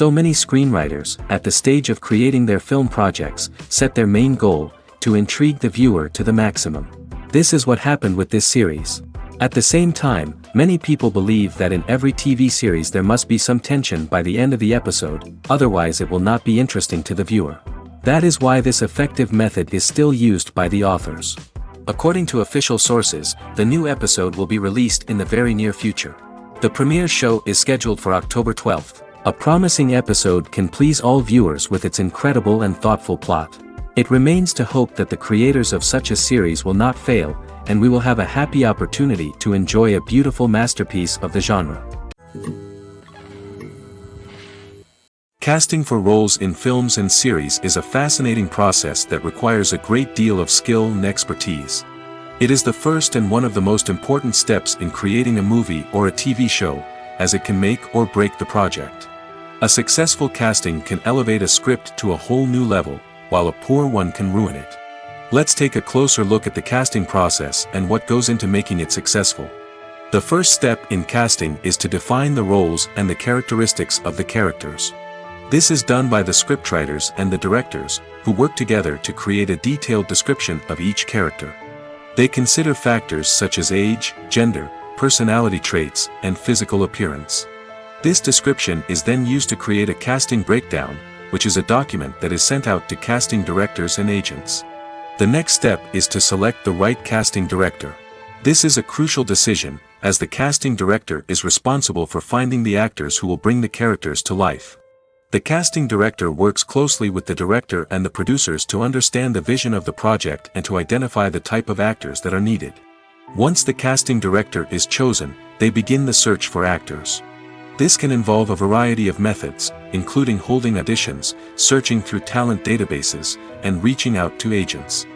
So many screenwriters, at the stage of creating their film projects, set their main goal, to intrigue the viewer to the maximum. This is what happened with this series. At the same time, many people believe that in every TV series there must be some tension by the end of the episode, otherwise it will not be interesting to the viewer. That is why this effective method is still used by the authors. According to official sources, the new episode will be released in the very near future. The premiere show is scheduled for October 12th. A promising episode can please all viewers with its incredible and thoughtful plot. It remains to hope that the creators of such a series will not fail, and we will have a happy opportunity to enjoy a beautiful masterpiece of the genre. Casting for roles in films and series is a fascinating process that requires a great deal of skill and expertise. It is the first and one of the most important steps in creating a movie or a TV show, as it can make or break the project. A successful casting can elevate a script to a whole new level, while a poor one can ruin it. Let's take a closer look at the casting process and what goes into making it successful. The first step in casting is to define the roles and the characteristics of the characters. This is done by the scriptwriters and the directors, who work together to create a detailed description of each character. They consider factors such as age, gender, personality traits, and physical appearance. This description is then used to create a casting breakdown, which is a document that is sent out to casting directors and agents. The next step is to select the right casting director. This is a crucial decision, as the casting director is responsible for finding the actors who will bring the characters to life. The casting director works closely with the director and the producers to understand the vision of the project and to identify the type of actors that are needed. Once the casting director is chosen, they begin the search for actors. This can involve a variety of methods, including holding auditions, searching through talent databases, and reaching out to agents.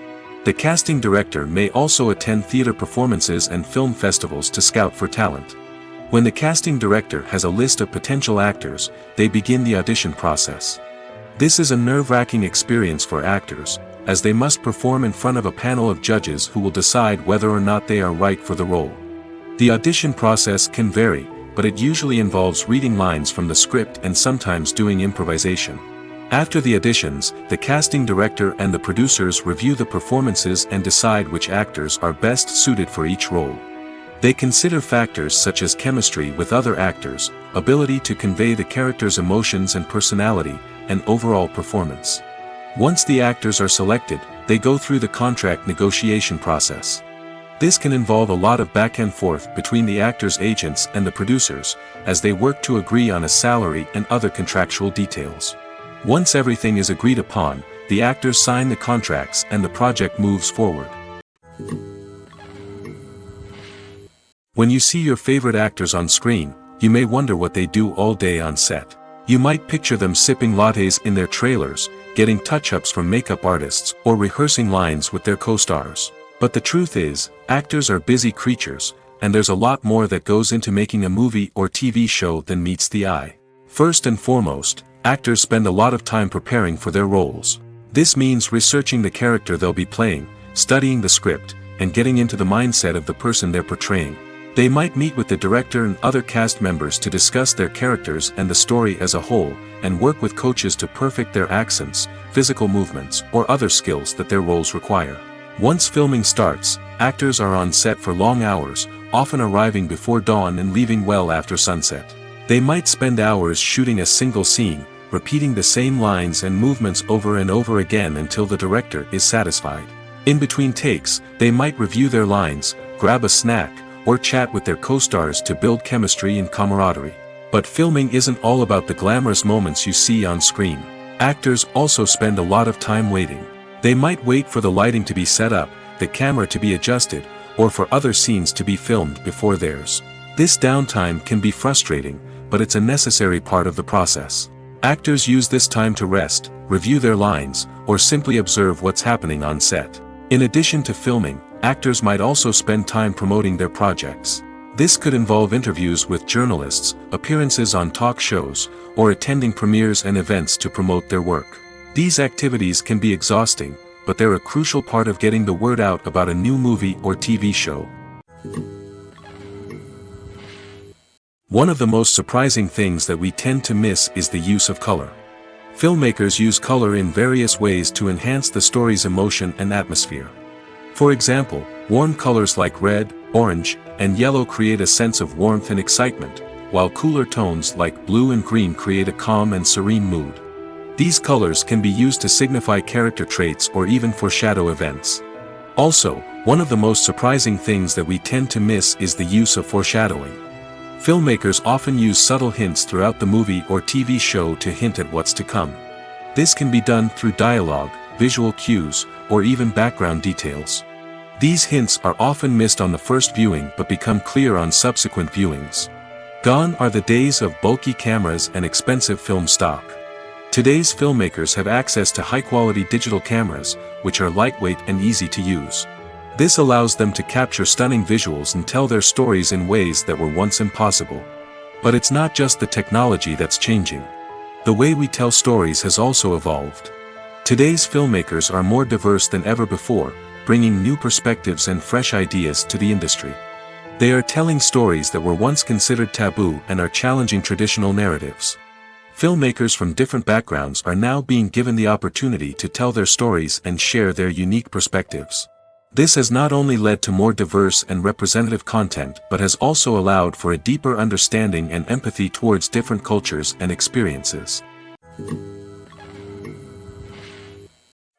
The casting director may also attend theater performances and film festivals to scout for talent. When the casting director has a list of potential actors, they begin the audition process. This is a nerve-wracking experience for actors, as they must perform in front of a panel of judges who will decide whether or not they are right for the role. The audition process can vary, but it usually involves reading lines from the script and sometimes doing improvisation. After the auditions, the casting director and the producers review the performances and decide which actors are best suited for each role. They consider factors such as chemistry with other actors, ability to convey the character's emotions and personality, and overall performance. Once the actors are selected, they go through the contract negotiation process. This can involve a lot of back and forth between the actors' agents and the producers, as they work to agree on a salary and other contractual details. Once everything is agreed upon, the actors sign the contracts and the project moves forward. When you see your favorite actors on screen, you may wonder what they do all day on set. You might picture them sipping lattes in their trailers, getting touch-ups from makeup artists, or rehearsing lines with their co-stars. But the truth is, actors are busy creatures, and there's a lot more that goes into making a movie or TV show than meets the eye. First and foremost, actors spend a lot of time preparing for their roles. This means researching the character they'll be playing, studying the script, and getting into the mindset of the person they're portraying. They might meet with the director and other cast members to discuss their characters and the story as a whole, and work with coaches to perfect their accents, physical movements, or other skills that their roles require. Once filming starts, actors are on set for long hours, often arriving before dawn and leaving well after sunset. They might spend hours shooting a single scene, repeating the same lines and movements over and over again until the director is satisfied. In between takes, they might review their lines, grab a snack, or chat with their co-stars to build chemistry and camaraderie. But filming isn't all about the glamorous moments you see on screen. Actors also spend a lot of time waiting. They might wait for the lighting to be set up, the camera to be adjusted, or for other scenes to be filmed before theirs. This downtime can be frustrating, but it's a necessary part of the process. Actors use this time to rest, review their lines, or simply observe what's happening on set. In addition to filming, actors might also spend time promoting their projects. This could involve interviews with journalists, appearances on talk shows, or attending premieres and events to promote their work. These activities can be exhausting, but they're a crucial part of getting the word out about a new movie or TV show. One of the most surprising things that we tend to miss is the use of color. Filmmakers use color in various ways to enhance the story's emotion and atmosphere. For example, warm colors like red, orange, and yellow create a sense of warmth and excitement, while cooler tones like blue and green create a calm and serene mood. These colors can be used to signify character traits or even foreshadow events. Also, one of the most surprising things that we tend to miss is the use of foreshadowing. Filmmakers often use subtle hints throughout the movie or TV show to hint at what's to come. This can be done through dialogue, visual cues, or even background details. These hints are often missed on the first viewing but become clear on subsequent viewings. Gone are the days of bulky cameras and expensive film stock. Today's filmmakers have access to high-quality digital cameras, which are lightweight and easy to use. This allows them to capture stunning visuals and tell their stories in ways that were once impossible. But it's not just the technology that's changing. The way we tell stories has also evolved. Today's filmmakers are more diverse than ever before, bringing new perspectives and fresh ideas to the industry. They are telling stories that were once considered taboo and are challenging traditional narratives. Filmmakers from different backgrounds are now being given the opportunity to tell their stories and share their unique perspectives. This has not only led to more diverse and representative content but has also allowed for a deeper understanding and empathy towards different cultures and experiences.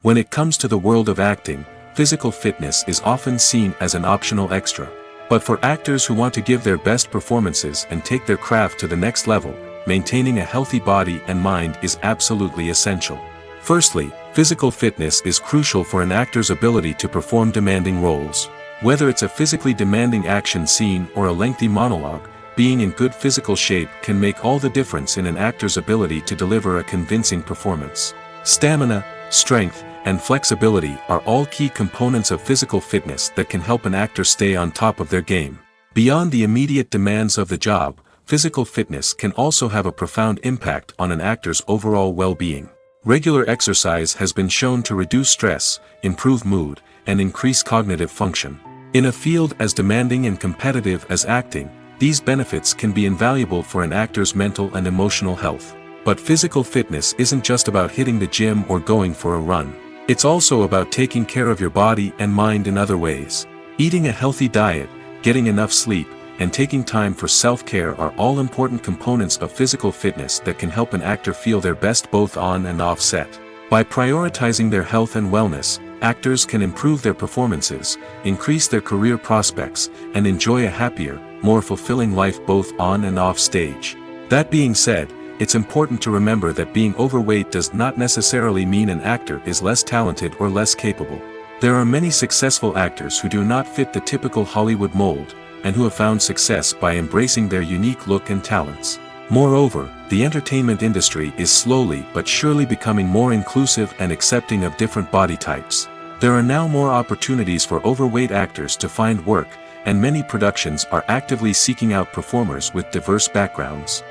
When it comes to the world of acting, physical fitness is often seen as an optional extra. But for actors who want to give their best performances and take their craft to the next level, maintaining a healthy body and mind is absolutely essential. Firstly, physical fitness is crucial for an actor's ability to perform demanding roles. Whether it's a physically demanding action scene or a lengthy monologue, being in good physical shape can make all the difference in an actor's ability to deliver a convincing performance. Stamina, strength, and flexibility are all key components of physical fitness that can help an actor stay on top of their game. Beyond the immediate demands of the job, physical fitness can also have a profound impact on an actor's overall well-being. Regular exercise has been shown to reduce stress, improve mood, and increase cognitive function. In a field as demanding and competitive as acting, these benefits can be invaluable for an actor's mental and emotional health. But physical fitness isn't just about hitting the gym or going for a run. It's also about taking care of your body and mind in other ways. Eating a healthy diet, getting enough sleep, and taking time for self-care are all important components of physical fitness that can help an actor feel their best both on and off set. By prioritizing their health and wellness, actors can improve their performances, increase their career prospects, and enjoy a happier, more fulfilling life both on and off stage. That being said, it's important to remember that being overweight does not necessarily mean an actor is less talented or less capable. There are many successful actors who do not fit the typical Hollywood mold, and who have found success by embracing their unique look and talents. Moreover, the entertainment industry is slowly but surely becoming more inclusive and accepting of different body types. There are now more opportunities for overweight actors to find work, and many productions are actively seeking out performers with diverse backgrounds.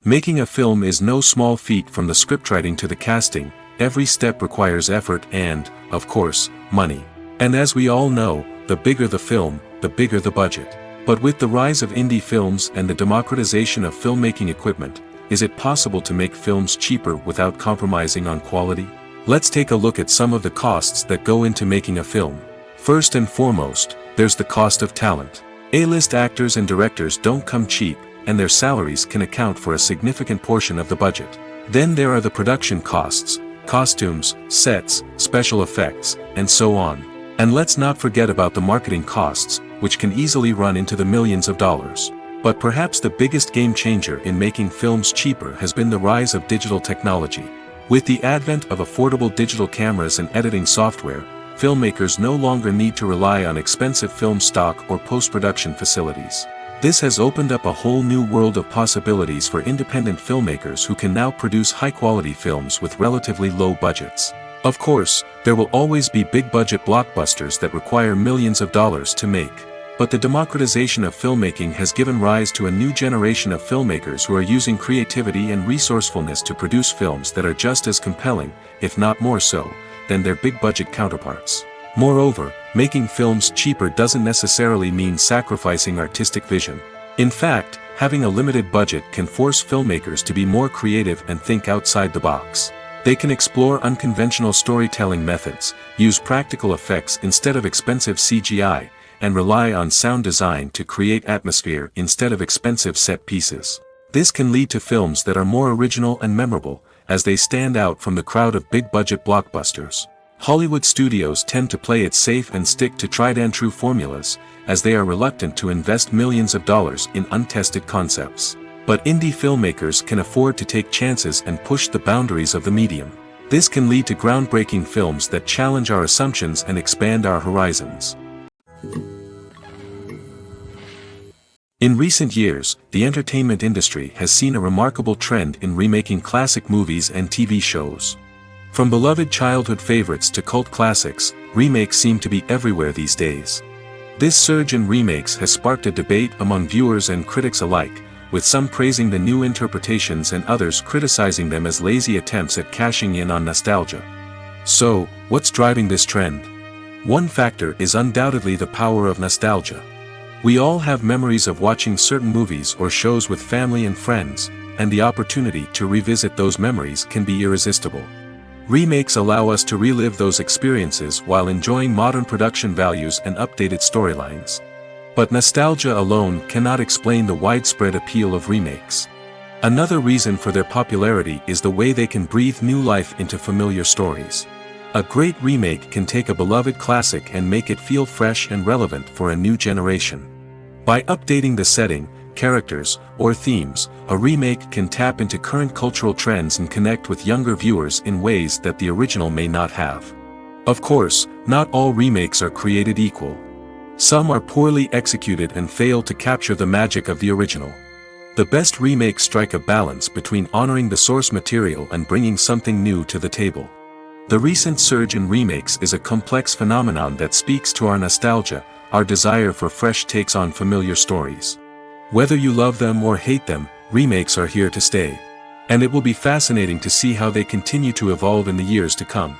Making a film is no small feat. From the scriptwriting to the casting, every step requires effort and, of course, money. And as we all know, the bigger the film, the bigger the budget. But with the rise of indie films and the democratization of filmmaking equipment, is it possible to make films cheaper without compromising on quality? Let's take a look at some of the costs that go into making a film. First and foremost, there's the cost of talent. A-list actors and directors don't come cheap, and their salaries can account for a significant portion of the budget. Then there are the production costs, costumes, sets, special effects, and so on. And let's not forget about the marketing costs, which can easily run into the millions of dollars. But perhaps the biggest game changer in making films cheaper has been the rise of digital technology. With the advent of affordable digital cameras and editing software, filmmakers no longer need to rely on expensive film stock or post-production facilities. This has opened up a whole new world of possibilities for independent filmmakers who can now produce high-quality films with relatively low budgets. Of course, there will always be big-budget blockbusters that require millions of dollars to make. But the democratization of filmmaking has given rise to a new generation of filmmakers who are using creativity and resourcefulness to produce films that are just as compelling, if not more so, than their big-budget counterparts. Moreover, making films cheaper doesn't necessarily mean sacrificing artistic vision. In fact, having a limited budget can force filmmakers to be more creative and think outside the box. They can explore unconventional storytelling methods, use practical effects instead of expensive CGI, and rely on sound design to create atmosphere instead of expensive set pieces. This can lead to films that are more original and memorable, as they stand out from the crowd of big-budget blockbusters. Hollywood studios tend to play it safe and stick to tried-and-true formulas, as they are reluctant to invest millions of dollars in untested concepts. But indie filmmakers can afford to take chances and push the boundaries of the medium. This can lead to groundbreaking films that challenge our assumptions and expand our horizons. In recent years, the entertainment industry has seen a remarkable trend in remaking classic movies and TV shows. From beloved childhood favorites to cult classics, remakes seem to be everywhere these days. This surge in remakes has sparked a debate among viewers and critics alike, with some praising the new interpretations and others criticizing them as lazy attempts at cashing in on nostalgia. So, what's driving this trend? One factor is undoubtedly the power of nostalgia. We all have memories of watching certain movies or shows with family and friends, and the opportunity to revisit those memories can be irresistible. Remakes allow us to relive those experiences while enjoying modern production values and updated storylines. But nostalgia alone cannot explain the widespread appeal of remakes. Another reason for their popularity is the way they can breathe new life into familiar stories. A great remake can take a beloved classic and make it feel fresh and relevant for a new generation. By updating the setting, characters, or themes, a remake can tap into current cultural trends and connect with younger viewers in ways that the original may not have. Of course, not all remakes are created equal. Some are poorly executed and fail to capture the magic of the original. The best remakes strike a balance between honoring the source material and bringing something new to the table. The recent surge in remakes is a complex phenomenon that speaks to our nostalgia, our desire for fresh takes on familiar stories. Whether you love them or hate them, remakes are here to stay. And it will be fascinating to see how they continue to evolve in the years to come.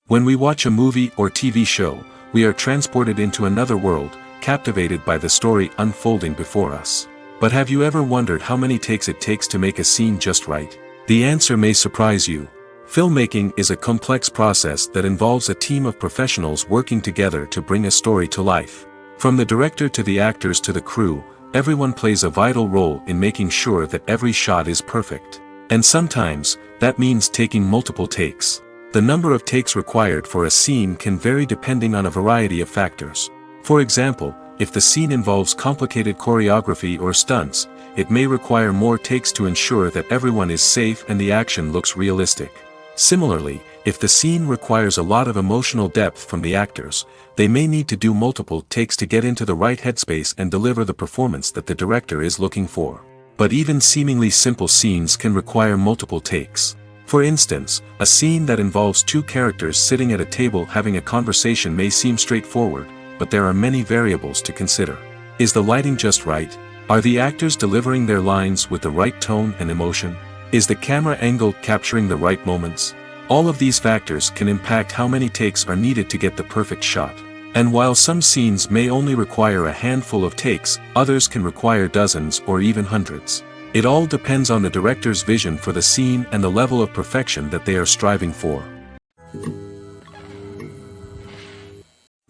When we watch a movie or TV show, we are transported into another world, captivated by the story unfolding before us. But have you ever wondered how many takes it takes to make a scene just right? The answer may surprise you. Filmmaking is a complex process that involves a team of professionals working together to bring a story to life. From the director to the actors to the crew, everyone plays a vital role in making sure that every shot is perfect. And sometimes, that means taking multiple takes. The number of takes required for a scene can vary depending on a variety of factors. For example, if the scene involves complicated choreography or stunts, it may require more takes to ensure that everyone is safe and the action looks realistic. Similarly, if the scene requires a lot of emotional depth from the actors, they may need to do multiple takes to get into the right headspace and deliver the performance that the director is looking for. But even seemingly simple scenes can require multiple takes. For instance, a scene that involves two characters sitting at a table having a conversation may seem straightforward, but there are many variables to consider. Is the lighting just right? Are the actors delivering their lines with the right tone and emotion? Is the camera angle capturing the right moments? All of these factors can impact how many takes are needed to get the perfect shot. And while some scenes may only require a handful of takes, others can require dozens or even hundreds. It all depends on the director's vision for the scene and the level of perfection that they are striving for.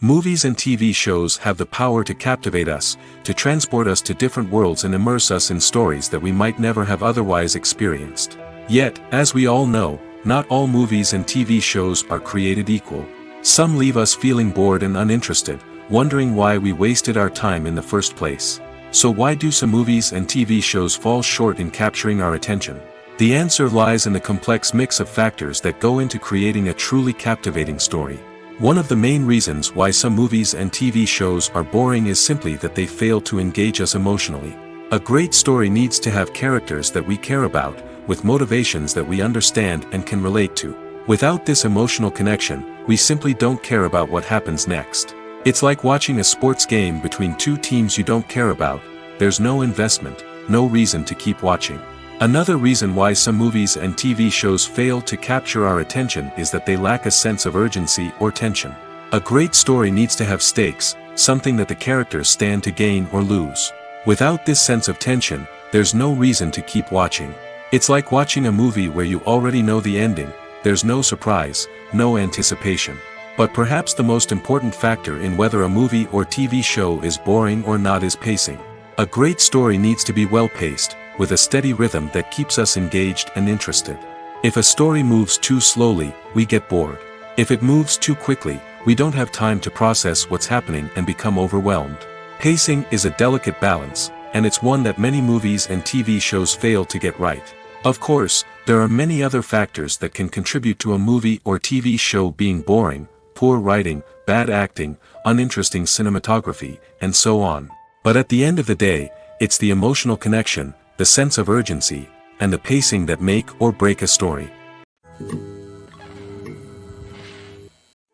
Movies and TV shows have the power to captivate us, to transport us to different worlds and immerse us in stories that we might never have otherwise experienced. Yet, as we all know, not all movies and TV shows are created equal. Some leave us feeling bored and uninterested, wondering why we wasted our time in the first place. So why do some movies and TV shows fall short in capturing our attention? The answer lies in the complex mix of factors that go into creating a truly captivating story. One of the main reasons why some movies and TV shows are boring is simply that they fail to engage us emotionally. A great story needs to have characters that we care about, with motivations that we understand and can relate to. Without this emotional connection, we simply don't care about what happens next. It's like watching a sports game between two teams you don't care about. There's no investment, no reason to keep watching. Another reason why some movies and TV shows fail to capture our attention is that they lack a sense of urgency or tension. A great story needs to have stakes, something that the characters stand to gain or lose. Without this sense of tension, there's no reason to keep watching. It's like watching a movie where you already know the ending. There's no surprise, no anticipation. But perhaps the most important factor in whether a movie or TV show is boring or not is pacing. A great story needs to be well-paced, with a steady rhythm that keeps us engaged and interested. If a story moves too slowly, we get bored. If it moves too quickly, we don't have time to process what's happening and become overwhelmed. Pacing is a delicate balance, and it's one that many movies and TV shows fail to get right. Of course, there are many other factors that can contribute to a movie or TV show being boring: poor writing, bad acting, uninteresting cinematography, and so on. But at the end of the day, it's the emotional connection, the sense of urgency, and the pacing that make or break a story.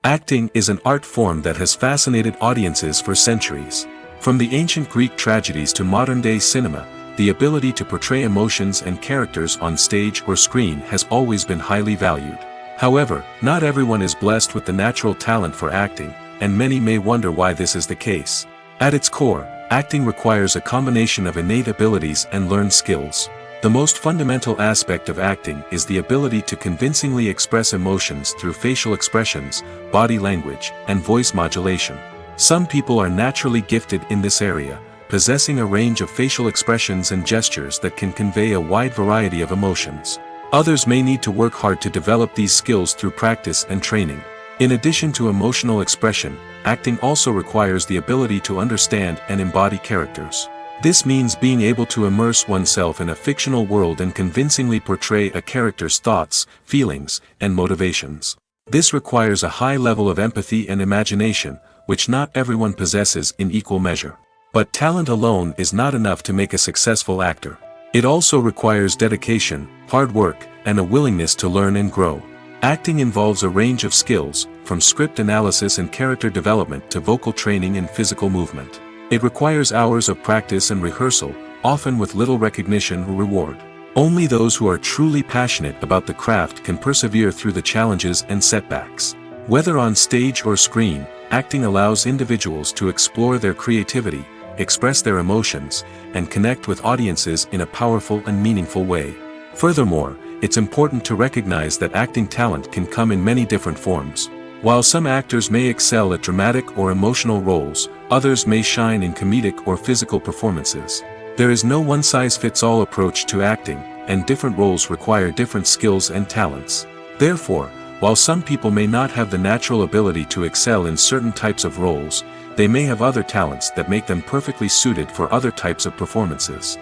Acting is an art form that has fascinated audiences for centuries. From the ancient Greek tragedies to modern-day cinema, the ability to portray emotions and characters on stage or screen has always been highly valued. However, not everyone is blessed with the natural talent for acting, and many may wonder why this is the case. At its core, acting requires a combination of innate abilities and learned skills. The most fundamental aspect of acting is the ability to convincingly express emotions through facial expressions, body language, and voice modulation. Some people are naturally gifted in this area, possessing a range of facial expressions and gestures that can convey a wide variety of emotions. Others may need to work hard to develop these skills through practice and training. In addition to emotional expression, acting also requires the ability to understand and embody characters. This means being able to immerse oneself in a fictional world and convincingly portray a character's thoughts, feelings, and motivations. This requires a high level of empathy and imagination, which not everyone possesses in equal measure. But talent alone is not enough to make a successful actor. It also requires dedication, hard work, and a willingness to learn and grow. Acting involves a range of skills, from script analysis and character development to vocal training and physical movement. It requires hours of practice and rehearsal, often with little recognition or reward. Only those who are truly passionate about the craft can persevere through the challenges and setbacks. Whether on stage or screen, acting allows individuals to explore their creativity, express their emotions, and connect with audiences in a powerful and meaningful way. Furthermore, it's important to recognize that acting talent can come in many different forms. While some actors may excel at dramatic or emotional roles, others may shine in comedic or physical performances. There is no one-size-fits-all approach to acting, and different roles require different skills and talents. Therefore, while some people may not have the natural ability to excel in certain types of roles, they may have other talents that make them perfectly suited for other types of performances.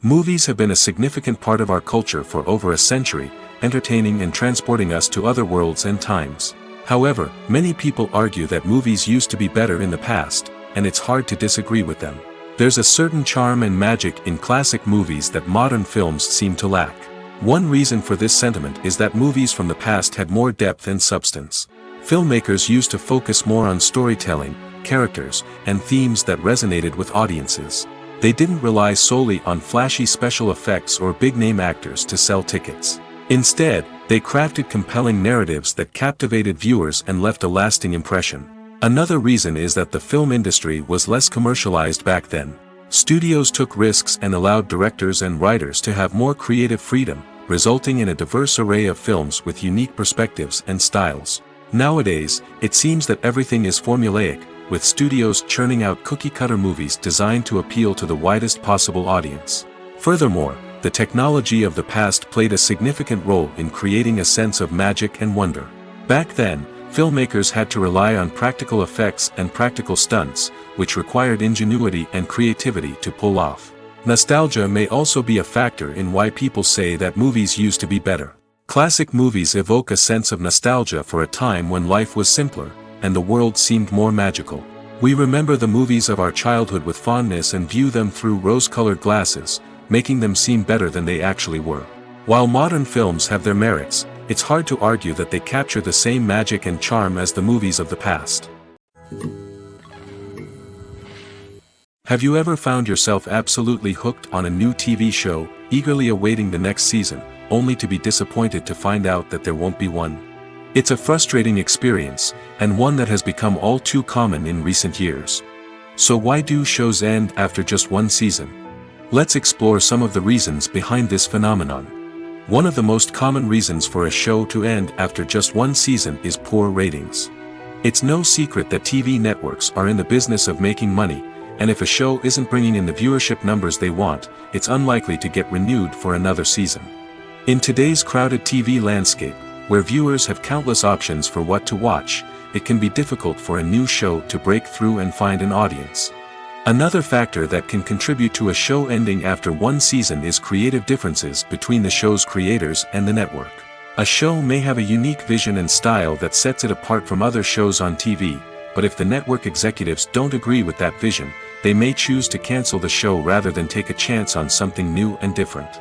Movies have been a significant part of our culture for over a century, entertaining and transporting us to other worlds and times. However, many people argue that movies used to be better in the past, and it's hard to disagree with them. There's a certain charm and magic in classic movies that modern films seem to lack. One reason for this sentiment is that movies from the past had more depth and substance. Filmmakers used to focus more on storytelling, characters, and themes that resonated with audiences. They didn't rely solely on flashy special effects or big-name actors to sell tickets. Instead, they crafted compelling narratives that captivated viewers and left a lasting impression. Another reason is that the film industry was less commercialized back then. Studios took risks and allowed directors and writers to have more creative freedom, resulting in a diverse array of films with unique perspectives and styles. Nowadays, it seems that everything is formulaic, with studios churning out cookie-cutter movies designed to appeal to the widest possible audience. Furthermore, the technology of the past played a significant role in creating a sense of magic and wonder. Back then, filmmakers had to rely on practical effects and practical stunts, which required ingenuity and creativity to pull off. Nostalgia may also be a factor in why people say that movies used to be better. Classic movies evoke a sense of nostalgia for a time when life was simpler, and the world seemed more magical. We remember the movies of our childhood with fondness and view them through rose-colored glasses, making them seem better than they actually were. While modern films have their merits, it's hard to argue that they capture the same magic and charm as the movies of the past. Have you ever found yourself absolutely hooked on a new TV show, eagerly awaiting the next season, only to be disappointed to find out that there won't be one? It's a frustrating experience, and one that has become all too common in recent years. So why do shows end after just one season? Let's explore some of the reasons behind this phenomenon. One of the most common reasons for a show to end after just one season is poor ratings. It's no secret that TV networks are in the business of making money, and if a show isn't bringing in the viewership numbers they want, it's unlikely to get renewed for another season. In today's crowded TV landscape, where viewers have countless options for what to watch, it can be difficult for a new show to break through and find an audience. Another factor that can contribute to a show ending after one season is creative differences between the show's creators and the network. A show may have a unique vision and style that sets it apart from other shows on TV, but if the network executives don't agree with that vision, they may choose to cancel the show rather than take a chance on something new and different.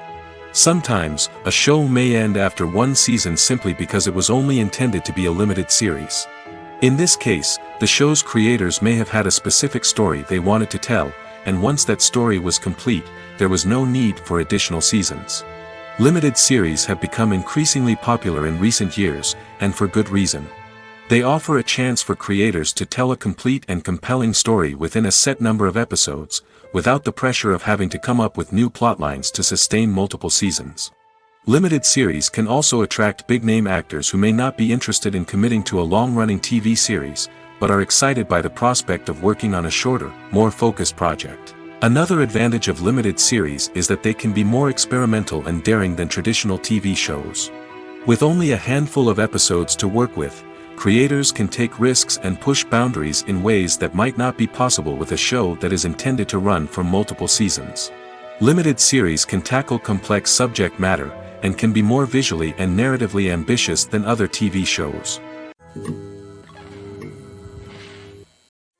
Sometimes, a show may end after one season simply because it was only intended to be a limited series. In this case, the show's creators may have had a specific story they wanted to tell, and once that story was complete, there was no need for additional seasons. Limited series have become increasingly popular in recent years, and for good reason. They offer a chance for creators to tell a complete and compelling story within a set number of episodes, without the pressure of having to come up with new plotlines to sustain multiple seasons. Limited series can also attract big-name actors who may not be interested in committing to a long-running TV series, but are excited by the prospect of working on a shorter, more focused project. Another advantage of limited series is that they can be more experimental and daring than traditional TV shows. With only a handful of episodes to work with, creators can take risks and push boundaries in ways that might not be possible with a show that is intended to run for multiple seasons. Limited series can tackle complex subject matter, and can be more visually and narratively ambitious than other TV shows.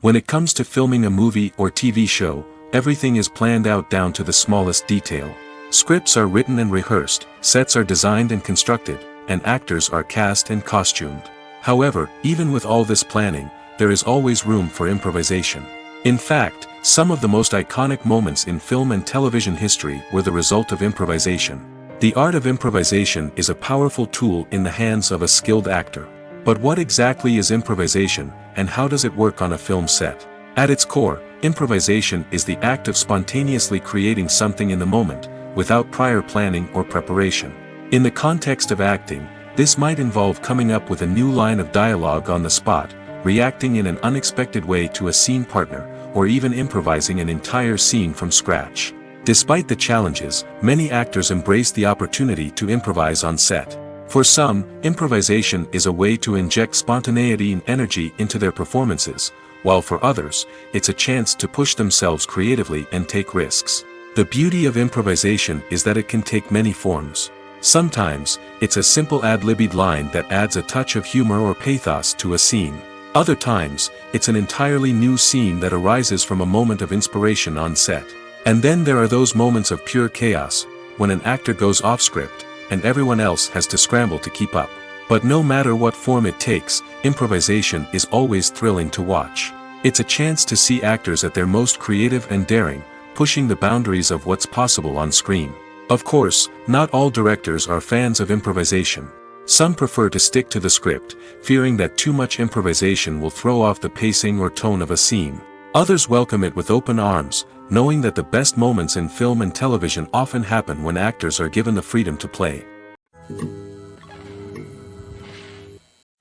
When it comes to filming a movie or TV show, everything is planned out down to the smallest detail. Scripts are written and rehearsed, sets are designed and constructed, and actors are cast and costumed. However, even with all this planning, there is always room for improvisation. In fact, some of the most iconic moments in film and television history were the result of improvisation. The art of improvisation is a powerful tool in the hands of a skilled actor. But what exactly is improvisation, and how does it work on a film set? At its core, improvisation is the act of spontaneously creating something in the moment, without prior planning or preparation. In the context of acting, this might involve coming up with a new line of dialogue on the spot, reacting in an unexpected way to a scene partner, or even improvising an entire scene from scratch. Despite the challenges, many actors embrace the opportunity to improvise on set. For some, improvisation is a way to inject spontaneity and energy into their performances, while for others, it's a chance to push themselves creatively and take risks. The beauty of improvisation is that it can take many forms. Sometimes, it's a simple ad-libbed line that adds a touch of humor or pathos to a scene. Other times, it's an entirely new scene that arises from a moment of inspiration on set. And then there are those moments of pure chaos, when an actor goes off script, and everyone else has to scramble to keep up. But no matter what form it takes, improvisation is always thrilling to watch. It's a chance to see actors at their most creative and daring, pushing the boundaries of what's possible on screen. Of course, not all directors are fans of improvisation. Some prefer to stick to the script, fearing that too much improvisation will throw off the pacing or tone of a scene. Others welcome it with open arms, knowing that the best moments in film and television often happen when actors are given the freedom to play.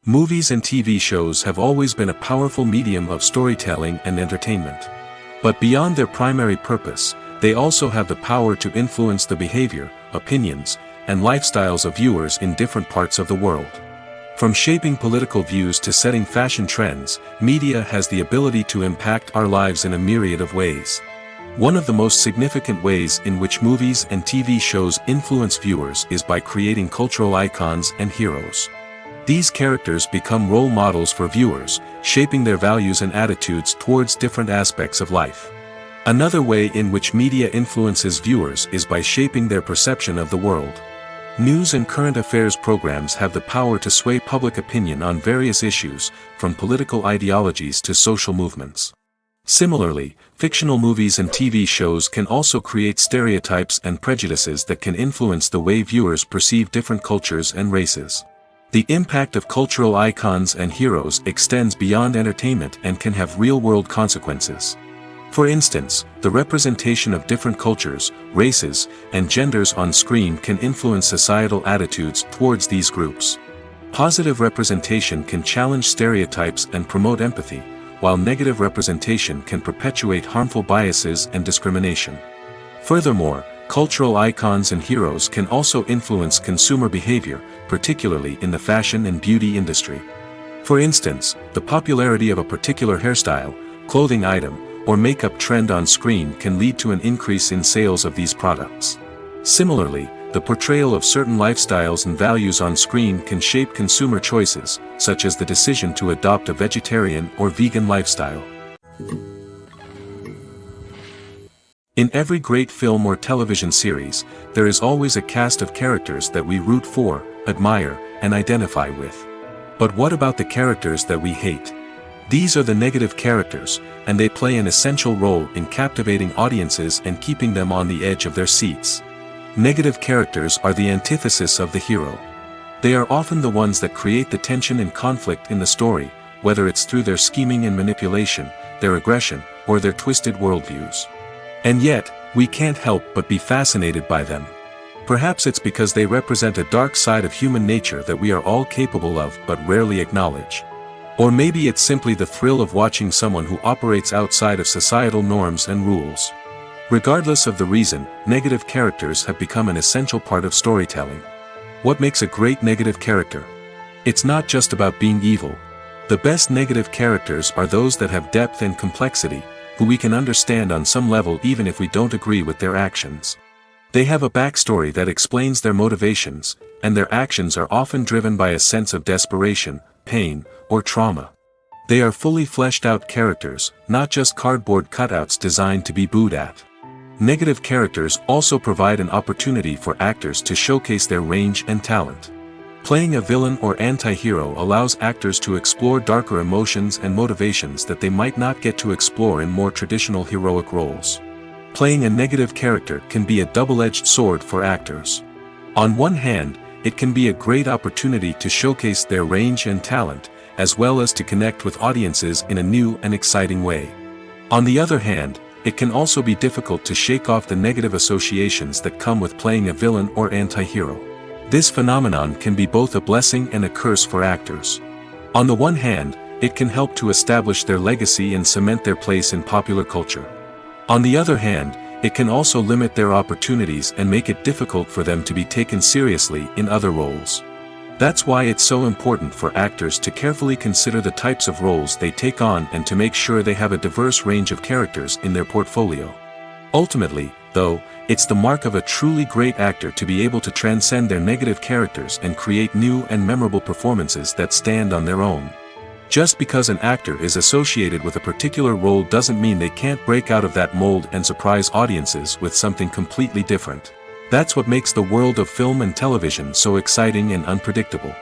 Movies and TV shows have always been a powerful medium of storytelling and entertainment. But beyond their primary purpose, they also have the power to influence the behavior, opinions, and lifestyles of viewers in different parts of the world. From shaping political views to setting fashion trends, media has the ability to impact our lives in a myriad of ways. One of the most significant ways in which movies and TV shows influence viewers is by creating cultural icons and heroes. These characters become role models for viewers, shaping their values and attitudes towards different aspects of life. Another way in which media influences viewers is by shaping their perception of the world. News and current affairs programs have the power to sway public opinion on various issues, from political ideologies to social movements. Similarly, fictional movies and TV shows can also create stereotypes and prejudices that can influence the way viewers perceive different cultures and races. The impact of cultural icons and heroes extends beyond entertainment and can have real-world consequences. For instance, the representation of different cultures, races, and genders on screen can influence societal attitudes towards these groups. Positive representation can challenge stereotypes and promote empathy, while negative representation can perpetuate harmful biases and discrimination. Furthermore, cultural icons and heroes can also influence consumer behavior, particularly in the fashion and beauty industry. For instance, the popularity of a particular hairstyle, clothing item, or makeup trend on screen can lead to an increase in sales of these products. Similarly, the portrayal of certain lifestyles and values on screen can shape consumer choices, such as the decision to adopt a vegetarian or vegan lifestyle. In every great film or television series, there is always a cast of characters that we root for, admire, and identify with. But what about the characters that we hate? These are the negative characters, and they play an essential role in captivating audiences and keeping them on the edge of their seats. Negative characters are the antithesis of the hero. They are often the ones that create the tension and conflict in the story, whether it's through their scheming and manipulation, their aggression, or their twisted worldviews. And yet, we can't help but be fascinated by them. Perhaps it's because they represent a dark side of human nature that we are all capable of but rarely acknowledge. Or maybe it's simply the thrill of watching someone who operates outside of societal norms and rules. Regardless of the reason, negative characters have become an essential part of storytelling. What makes a great negative character? It's not just about being evil. The best negative characters are those that have depth and complexity, who we can understand on some level even if we don't agree with their actions. They have a backstory that explains their motivations, and their actions are often driven by a sense of desperation, pain, or trauma. They are fully fleshed out characters, not just cardboard cutouts designed to be booed at. Negative characters also provide an opportunity for actors to showcase their range and talent. Playing a villain or anti-hero allows actors to explore darker emotions and motivations that they might not get to explore in more traditional heroic roles. Playing a negative character can be a double-edged sword for actors. On one hand, it can be a great opportunity to showcase their range and talent, as well as to connect with audiences in a new and exciting way. On the other hand, it can also be difficult to shake off the negative associations that come with playing a villain or anti-hero. This phenomenon can be both a blessing and a curse for actors. On the one hand, it can help to establish their legacy and cement their place in popular culture. On the other hand, it can also limit their opportunities and make it difficult for them to be taken seriously in other roles. That's why it's so important for actors to carefully consider the types of roles they take on and to make sure they have a diverse range of characters in their portfolio. Ultimately, though, it's the mark of a truly great actor to be able to transcend their negative characters and create new and memorable performances that stand on their own. Just because an actor is associated with a particular role doesn't mean they can't break out of that mold and surprise audiences with something completely different. That's what makes the world of film and television so exciting and unpredictable.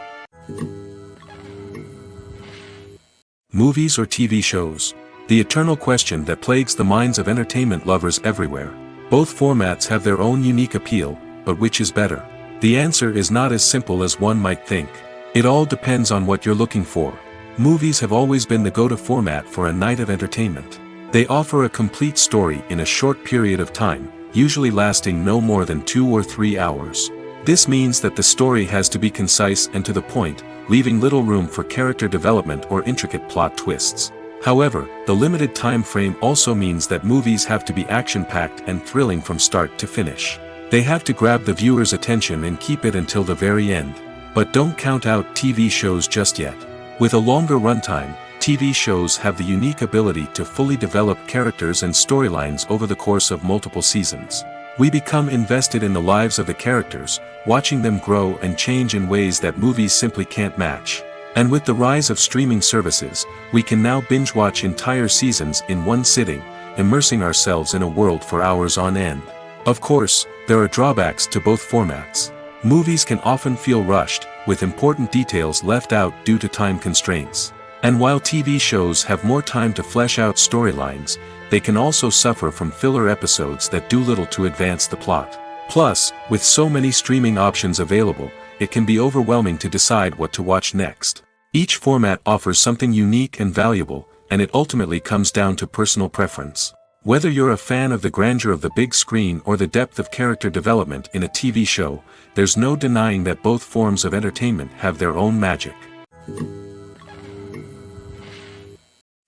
Movies or TV shows? The eternal question that plagues the minds of entertainment lovers everywhere. Both formats have their own unique appeal, but which is better? The answer is not as simple as one might think. It all depends on what you're looking for. Movies have always been the go-to format for a night of entertainment. They offer a complete story in a short period of time, usually lasting no more than 2 or 3 hours. This means that the story has to be concise and to the point, leaving little room for character development or intricate plot twists. However, the limited time frame also means that movies have to be action-packed and thrilling from start to finish. They have to grab the viewer's attention and keep it until the very end. But don't count out TV shows just yet. With a longer runtime, TV shows have the unique ability to fully develop characters and storylines over the course of multiple seasons. We become invested in the lives of the characters, watching them grow and change in ways that movies simply can't match. And with the rise of streaming services, we can now binge-watch entire seasons in one sitting, immersing ourselves in a world for hours on end. Of course, there are drawbacks to both formats. Movies can often feel rushed, with important details left out due to time constraints. And while TV shows have more time to flesh out storylines, they can also suffer from filler episodes that do little to advance the plot. Plus, with so many streaming options available, it can be overwhelming to decide what to watch next. Each format offers something unique and valuable, and it ultimately comes down to personal preference. Whether you're a fan of the grandeur of the big screen or the depth of character development in a TV show, there's no denying that both forms of entertainment have their own magic.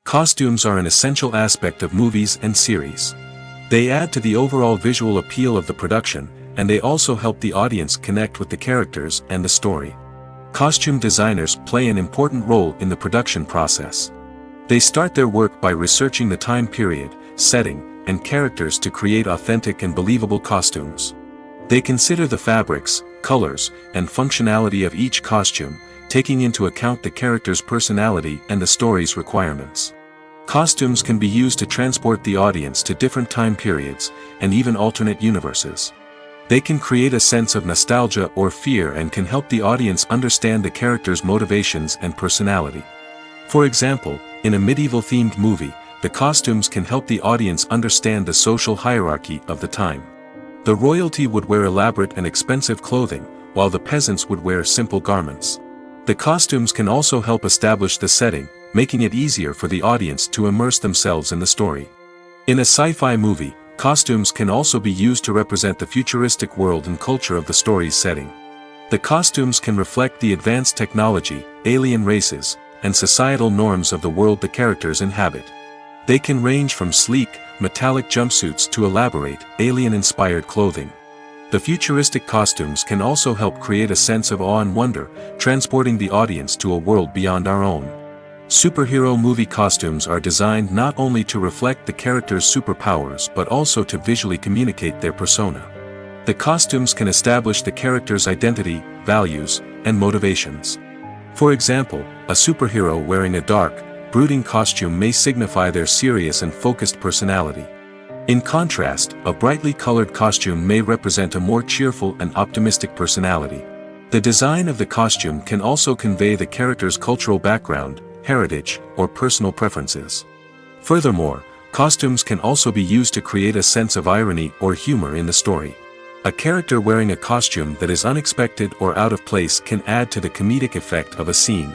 Costumes are an essential aspect of movies and series. They add to the overall visual appeal of the production, and they also help the audience connect with the characters and the story. Costume designers play an important role in the production process. They start their work by researching the time period, setting, and characters to create authentic and believable costumes. They consider the fabrics, colors, and functionality of each costume, taking into account the character's personality and the story's requirements. Costumes can be used to transport the audience to different time periods, and even alternate universes. They can create a sense of nostalgia or fear and can help the audience understand the character's motivations and personality. For example, in a medieval-themed movie, the costumes can help the audience understand the social hierarchy of the time. The royalty would wear elaborate and expensive clothing, while the peasants would wear simple garments. The costumes can also help establish the setting, making it easier for the audience to immerse themselves in the story. In a sci-fi movie, costumes can also be used to represent the futuristic world and culture of the story's setting. The costumes can reflect the advanced technology, alien races, and societal norms of the world the characters inhabit. They can range from sleek, metallic jumpsuits to elaborate, alien-inspired clothing. The futuristic costumes can also help create a sense of awe and wonder, transporting the audience to a world beyond our own. Superhero movie costumes are designed not only to reflect the character's superpowers but also to visually communicate their persona. The costumes can establish the character's identity, values, and motivations. For example, a superhero wearing a dark, brooding costume may signify their serious and focused personality. In contrast, a brightly colored costume may represent a more cheerful and optimistic personality. The design of the costume can also convey the character's cultural background, heritage, or personal preferences. Furthermore, costumes can also be used to create a sense of irony or humor in the story. A character wearing a costume that is unexpected or out of place can add to the comedic effect of a scene.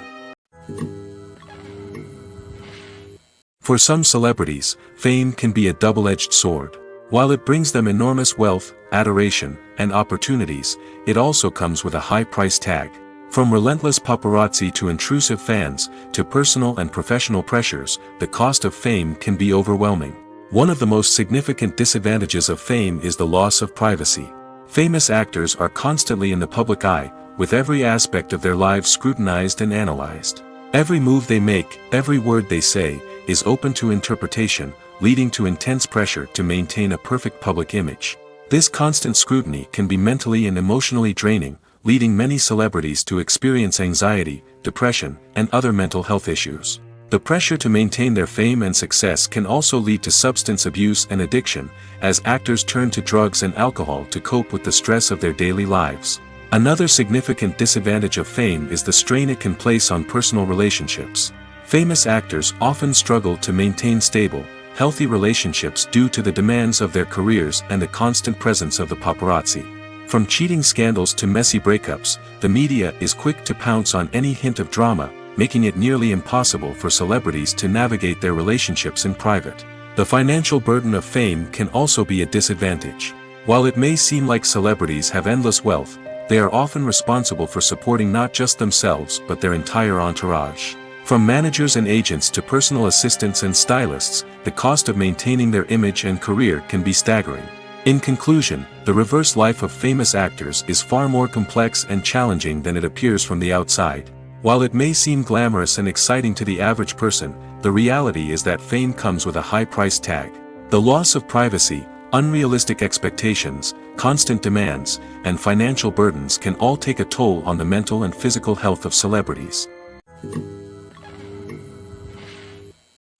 For some celebrities, fame can be a double-edged sword. While it brings them enormous wealth, adoration, and opportunities, it also comes with a high price tag. From relentless paparazzi to intrusive fans, to personal and professional pressures, the cost of fame can be overwhelming. One of the most significant disadvantages of fame is the loss of privacy. Famous actors are constantly in the public eye, with every aspect of their lives scrutinized and analyzed. Every move they make, every word they say, is open to interpretation, leading to intense pressure to maintain a perfect public image. This constant scrutiny can be mentally and emotionally draining, leading many celebrities to experience anxiety, depression, and other mental health issues. The pressure to maintain their fame and success can also lead to substance abuse and addiction, as actors turn to drugs and alcohol to cope with the stress of their daily lives. Another significant disadvantage of fame is the strain it can place on personal relationships. Famous actors often struggle to maintain stable, healthy relationships due to the demands of their careers and the constant presence of the paparazzi. From cheating scandals to messy breakups, the media is quick to pounce on any hint of drama, making it nearly impossible for celebrities to navigate their relationships in private. The financial burden of fame can also be a disadvantage. While it may seem like celebrities have endless wealth, they are often responsible for supporting not just themselves but their entire entourage. From managers and agents to personal assistants and stylists, the cost of maintaining their image and career can be staggering. In conclusion, the reverse life of famous actors is far more complex and challenging than it appears from the outside. While it may seem glamorous and exciting to the average person, the reality is that fame comes with a high price tag. The loss of privacy, unrealistic expectations, constant demands, and financial burdens can all take a toll on the mental and physical health of celebrities.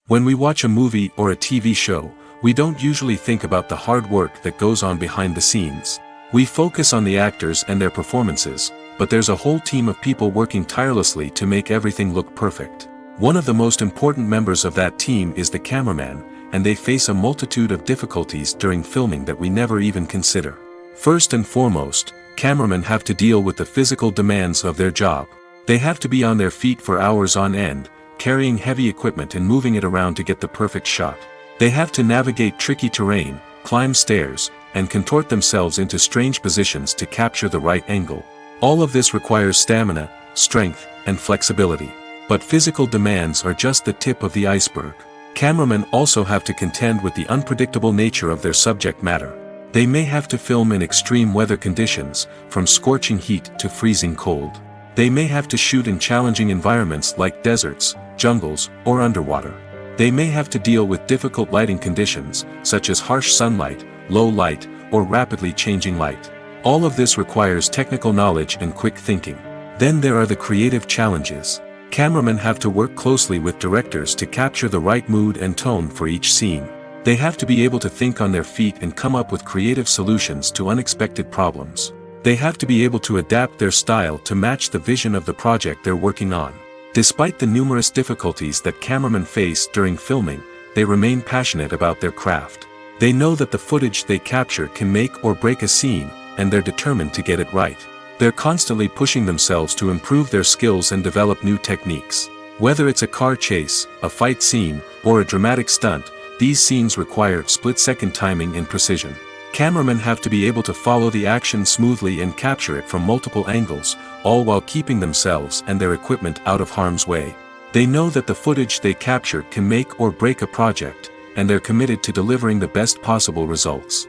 When we watch a movie or a TV show, we don't usually think about the hard work that goes on behind the scenes. We focus on the actors and their performances, but there's a whole team of people working tirelessly to make everything look perfect. One of the most important members of that team is the cameraman, and they face a multitude of difficulties during filming that we never even consider. First and foremost, cameramen have to deal with the physical demands of their job. They have to be on their feet for hours on end, carrying heavy equipment and moving it around to get the perfect shot. They have to navigate tricky terrain, climb stairs, and contort themselves into strange positions to capture the right angle. All of this requires stamina, strength, and flexibility. But physical demands are just the tip of the iceberg. Cameramen also have to contend with the unpredictable nature of their subject matter. They may have to film in extreme weather conditions, from scorching heat to freezing cold. They may have to shoot in challenging environments like deserts, jungles, or underwater. They may have to deal with difficult lighting conditions, such as harsh sunlight, low light, or rapidly changing light. All of this requires technical knowledge and quick thinking. Then there are the creative challenges. Cameramen have to work closely with directors to capture the right mood and tone for each scene. They have to be able to think on their feet and come up with creative solutions to unexpected problems. They have to be able to adapt their style to match the vision of the project they're working on. Despite the numerous difficulties that cameramen face during filming, they remain passionate about their craft. They know that the footage they capture can make or break a scene, and they're determined to get it right. They're constantly pushing themselves to improve their skills and develop new techniques. Whether it's a car chase, a fight scene, or a dramatic stunt, these scenes require split-second timing and precision. Cameramen have to be able to follow the action smoothly and capture it from multiple angles, all while keeping themselves and their equipment out of harm's way. They know that the footage they capture can make or break a project, and they're committed to delivering the best possible results.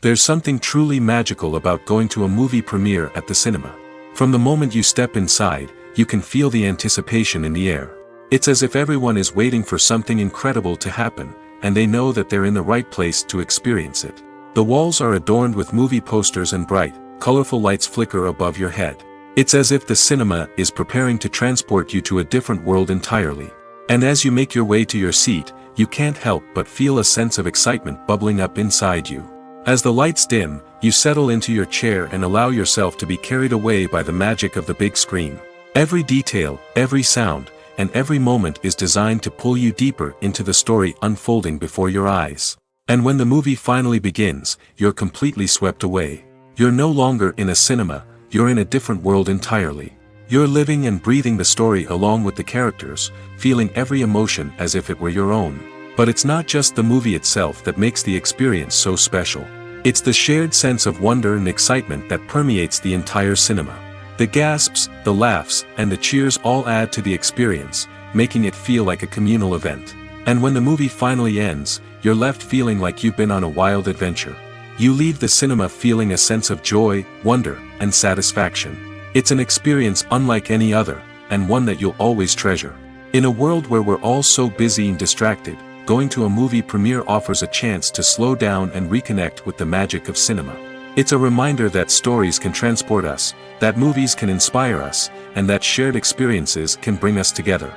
There's something truly magical about going to a movie premiere at the cinema. From the moment you step inside, you can feel the anticipation in the air. It's as if everyone is waiting for something incredible to happen, and they know that they're in the right place to experience it. The walls are adorned with movie posters and bright, colorful lights flicker above your head. It's as if the cinema is preparing to transport you to a different world entirely. And as you make your way to your seat, you can't help but feel a sense of excitement bubbling up inside you. As the lights dim, you settle into your chair and allow yourself to be carried away by the magic of the big screen. Every detail, every sound, and every moment is designed to pull you deeper into the story unfolding before your eyes. And when the movie finally begins, you're completely swept away. You're no longer in a cinema, you're in a different world entirely. You're living and breathing the story along with the characters, feeling every emotion as if it were your own. But it's not just the movie itself that makes the experience so special. It's the shared sense of wonder and excitement that permeates the entire cinema. The gasps, the laughs, and the cheers all add to the experience, making it feel like a communal event. And when the movie finally ends, you're left feeling like you've been on a wild adventure. You leave the cinema feeling a sense of joy, wonder, and satisfaction. It's an experience unlike any other, and one that you'll always treasure. In a world where we're all so busy and distracted, going to a movie premiere offers a chance to slow down and reconnect with the magic of cinema. It's a reminder that stories can transport us, that movies can inspire us, and that shared experiences can bring us together.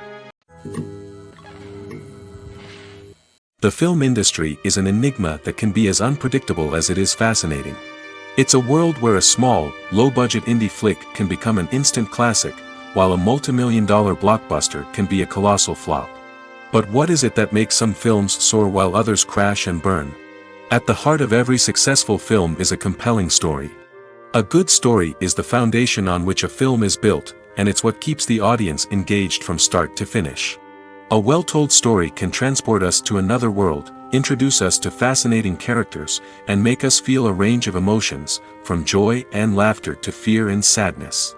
The film industry is an enigma that can be as unpredictable as it is fascinating. It's a world where a small, low-budget indie flick can become an instant classic, while a multi-million-dollar blockbuster can be a colossal flop. But what is it that makes some films soar while others crash and burn? At the heart of every successful film is a compelling story. A good story is the foundation on which a film is built, and it's what keeps the audience engaged from start to finish. A well-told story can transport us to another world, introduce us to fascinating characters, and make us feel a range of emotions, from joy and laughter to fear and sadness.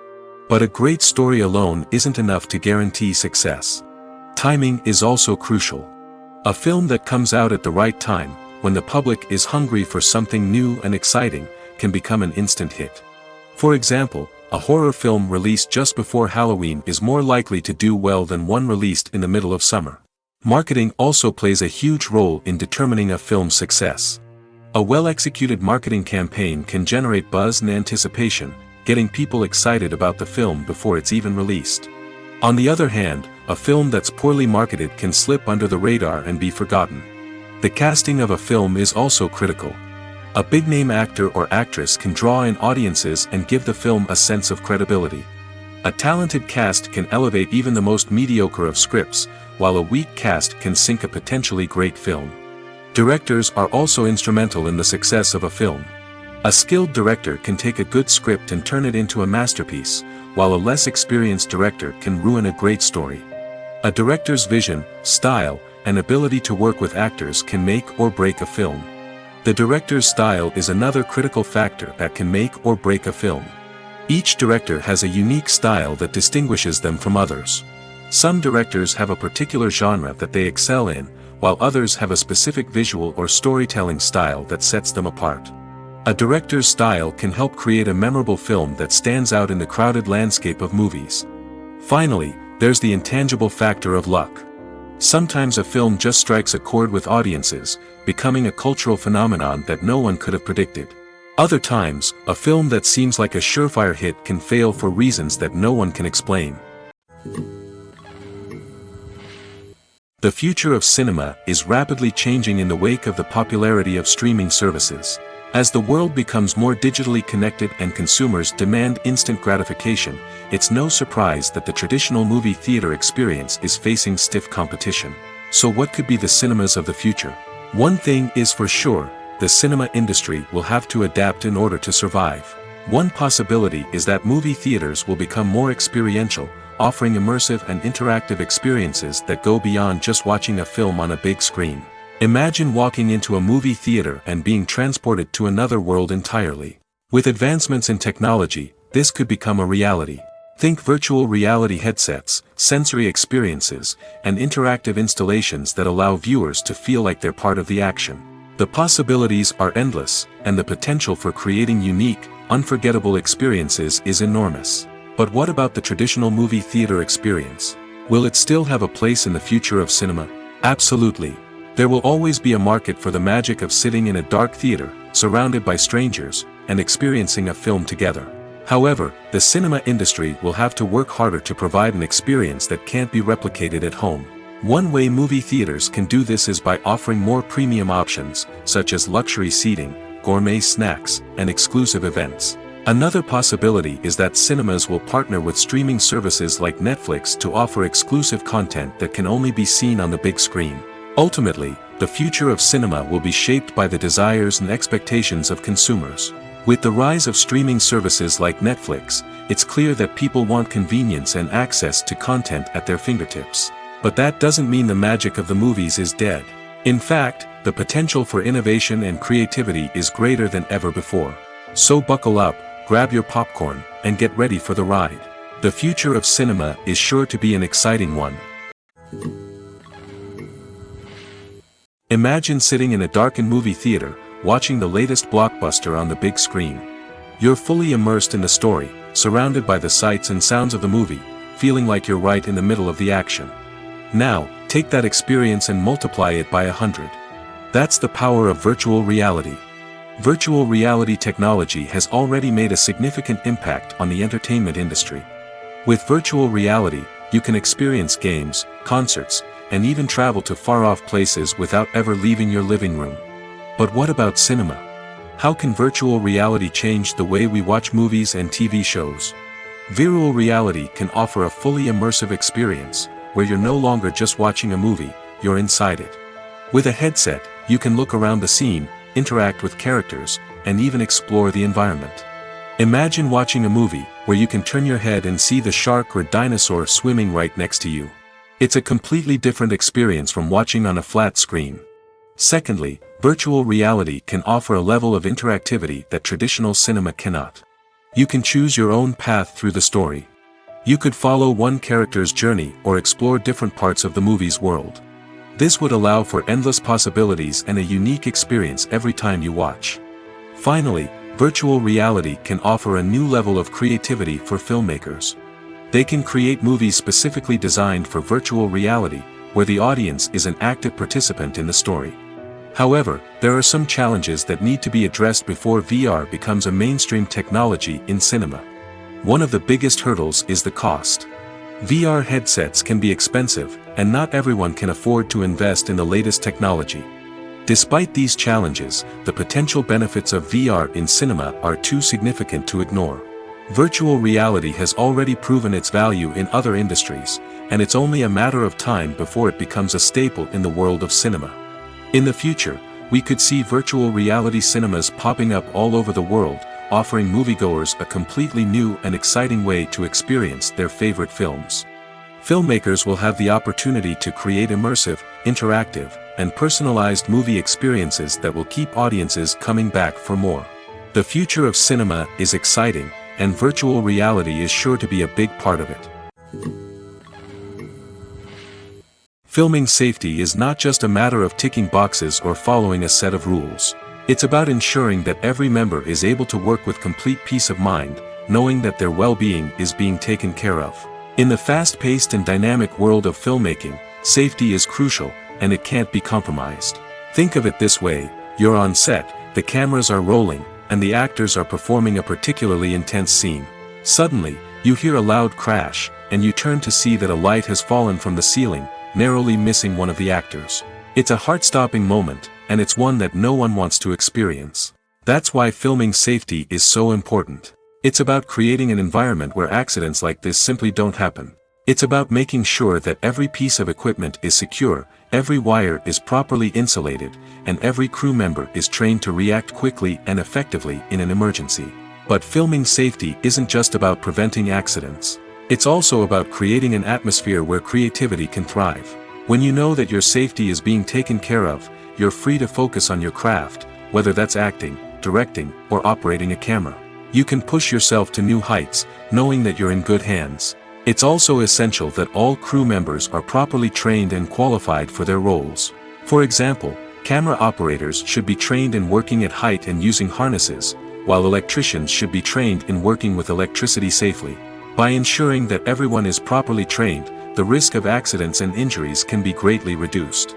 But a great story alone isn't enough to guarantee success. Timing is also crucial. A film that comes out at the right time, when the public is hungry for something new and exciting, can become an instant hit. For example, a horror film released just before Halloween is more likely to do well than one released in the middle of summer. Marketing also plays a huge role in determining a film's success. A well-executed marketing campaign can generate buzz and anticipation, getting people excited about the film before it's even released. On the other hand, a film that's poorly marketed can slip under the radar and be forgotten. The casting of a film is also critical. A big-name actor or actress can draw in audiences and give the film a sense of credibility. A talented cast can elevate even the most mediocre of scripts, while a weak cast can sink a potentially great film. Directors are also instrumental in the success of a film. A skilled director can take a good script and turn it into a masterpiece, while a less experienced director can ruin a great story. A director's vision, style, and ability to work with actors can make or break a film. The director's style is another critical factor that can make or break a film. Each director has a unique style that distinguishes them from others. Some directors have a particular genre that they excel in, while others have a specific visual or storytelling style that sets them apart. A director's style can help create a memorable film that stands out in the crowded landscape of movies. Finally, there's the intangible factor of luck. Sometimes a film just strikes a chord with audiences, becoming a cultural phenomenon that no one could have predicted. Other times, a film that seems like a surefire hit can fail for reasons that no one can explain. The future of cinema is rapidly changing in the wake of the popularity of streaming services. As the world becomes more digitally connected and consumers demand instant gratification, it's no surprise that the traditional movie theater experience is facing stiff competition. So what could be the cinemas of the future? One thing is for sure, the cinema industry will have to adapt in order to survive. One possibility is that movie theaters will become more experiential, offering immersive and interactive experiences that go beyond just watching a film on a big screen. Imagine walking into a movie theater and being transported to another world entirely. With advancements in technology, this could become a reality. Think virtual reality headsets, sensory experiences, and interactive installations that allow viewers to feel like they're part of the action. The possibilities are endless, and the potential for creating unique, unforgettable experiences is enormous. But what about the traditional movie theater experience? Will it still have a place in the future of cinema? Absolutely. There will always be a market for the magic of sitting in a dark theater, surrounded by strangers, and experiencing a film together. However, the cinema industry will have to work harder to provide an experience that can't be replicated at home. One way movie theaters can do this is by offering more premium options, such as luxury seating, gourmet snacks, and exclusive events. Another possibility is that cinemas will partner with streaming services like Netflix to offer exclusive content that can only be seen on the big screen. Ultimately, the future of cinema will be shaped by the desires and expectations of consumers. With the rise of streaming services like Netflix, it's clear that people want convenience and access to content at their fingertips. But that doesn't mean the magic of the movies is dead. In fact, the potential for innovation and creativity is greater than ever before. So buckle up, grab your popcorn, and get ready for the ride. The future of cinema is sure to be an exciting one. Imagine sitting in a darkened movie theater, watching the latest blockbuster on the big screen. You're fully immersed in the story, surrounded by the sights and sounds of the movie, feeling like you're right in the middle of the action. Now, take that experience and multiply it by 100. That's the power of virtual reality. Virtual reality technology has already made a significant impact on the entertainment industry. With virtual reality, you can experience games, concerts, and even travel to far-off places without ever leaving your living room. But what about cinema? How can virtual reality change the way we watch movies and TV shows? Virtual reality can offer a fully immersive experience, where you're no longer just watching a movie, you're inside it. With a headset, you can look around the scene, interact with characters, and even explore the environment. Imagine watching a movie, where you can turn your head and see the shark or dinosaur swimming right next to you. It's a completely different experience from watching on a flat screen. Secondly, virtual reality can offer a level of interactivity that traditional cinema cannot. You can choose your own path through the story. You could follow one character's journey or explore different parts of the movie's world. This would allow for endless possibilities and a unique experience every time you watch. Finally, virtual reality can offer a new level of creativity for filmmakers. They can create movies specifically designed for virtual reality, where the audience is an active participant in the story. However, there are some challenges that need to be addressed before VR becomes a mainstream technology in cinema. One of the biggest hurdles is the cost. VR headsets can be expensive, and not everyone can afford to invest in the latest technology. Despite these challenges, the potential benefits of VR in cinema are too significant to ignore. Virtual reality has already proven its value in other industries, and it's only a matter of time before it becomes a staple in the world of cinema. In the future, we could see virtual reality cinemas popping up all over the world, offering moviegoers a completely new and exciting way to experience their favorite films. Filmmakers will have the opportunity to create immersive, interactive, and personalized movie experiences that will keep audiences coming back for more. The future of cinema is exciting, and virtual reality is sure to be a big part of it. Filming safety is not just a matter of ticking boxes or following a set of rules. It's about ensuring that every member is able to work with complete peace of mind, knowing that their well-being is being taken care of. In the fast-paced and dynamic world of filmmaking, safety is crucial, and it can't be compromised. Think of it this way: you're on set, the cameras are rolling, and the actors are performing a particularly intense scene. Suddenly, you hear a loud crash, and you turn to see that a light has fallen from the ceiling, narrowly missing one of the actors. It's a heart-stopping moment, and it's one that no one wants to experience. That's why filming safety is so important. It's about creating an environment where accidents like this simply don't happen. It's about making sure that every piece of equipment is secure, every wire is properly insulated, and every crew member is trained to react quickly and effectively in an emergency. But filming safety isn't just about preventing accidents. It's also about creating an atmosphere where creativity can thrive. When you know that your safety is being taken care of, you're free to focus on your craft, whether that's acting, directing, or operating a camera. You can push yourself to new heights, knowing that you're in good hands. It's also essential that all crew members are properly trained and qualified for their roles. For example, camera operators should be trained in working at height and using harnesses, while electricians should be trained in working with electricity safely. By ensuring that everyone is properly trained, the risk of accidents and injuries can be greatly reduced.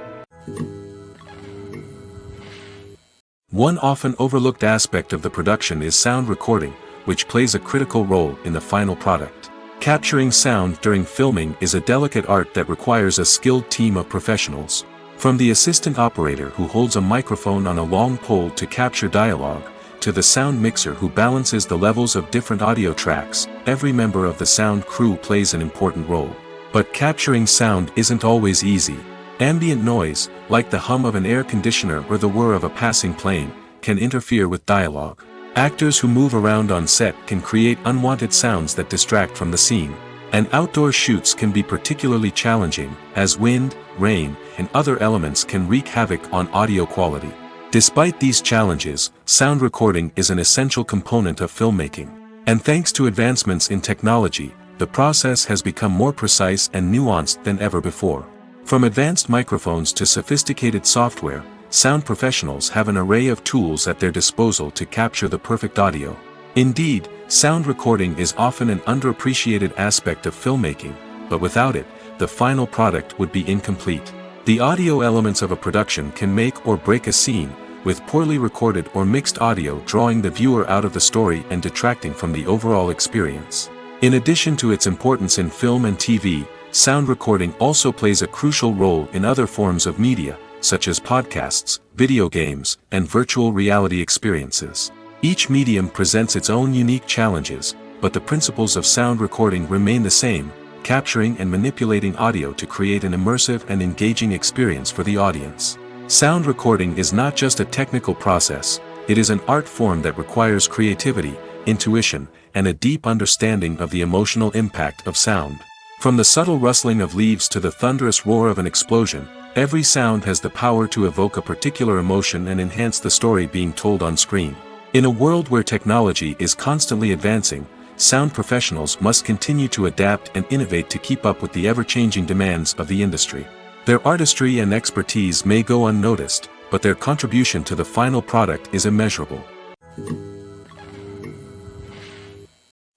One often overlooked aspect of the production is sound recording, which plays a critical role in the final product. Capturing sound during filming is a delicate art that requires a skilled team of professionals. From the assistant operator who holds a microphone on a long pole to capture dialogue, to the sound mixer who balances the levels of different audio tracks, every member of the sound crew plays an important role. But capturing sound isn't always easy. Ambient noise, like the hum of an air conditioner or the whir of a passing plane, can interfere with dialogue. Actors who move around on set can create unwanted sounds that distract from the scene. And outdoor shoots can be particularly challenging, as wind, rain, and other elements can wreak havoc on audio quality. Despite these challenges, sound recording is an essential component of filmmaking. And thanks to advancements in technology, the process has become more precise and nuanced than ever before. From advanced microphones to sophisticated software, sound professionals have an array of tools at their disposal to capture the perfect audio. Indeed, sound recording is often an underappreciated aspect of filmmaking, but without it, the final product would be incomplete. The audio elements of a production can make or break a scene, with poorly recorded or mixed audio drawing the viewer out of the story and detracting from the overall experience. In addition to its importance in film and TV, sound recording also plays a crucial role in other forms of media, such as podcasts, video games, and virtual reality experiences. Each medium presents its own unique challenges, but the principles of sound recording remain the same: capturing and manipulating audio to create an immersive and engaging experience for the audience. Sound recording is not just a technical process, it is an art form that requires creativity, intuition, and a deep understanding of the emotional impact of sound. From the subtle rustling of leaves to the thunderous roar of an explosion, Every sound has the power to evoke a particular emotion and enhance the story being told on screen. In a world where technology is constantly advancing, sound professionals must continue to adapt and innovate to keep up with the ever-changing demands of the industry. Their artistry and expertise may go unnoticed, but their contribution to the final product is immeasurable.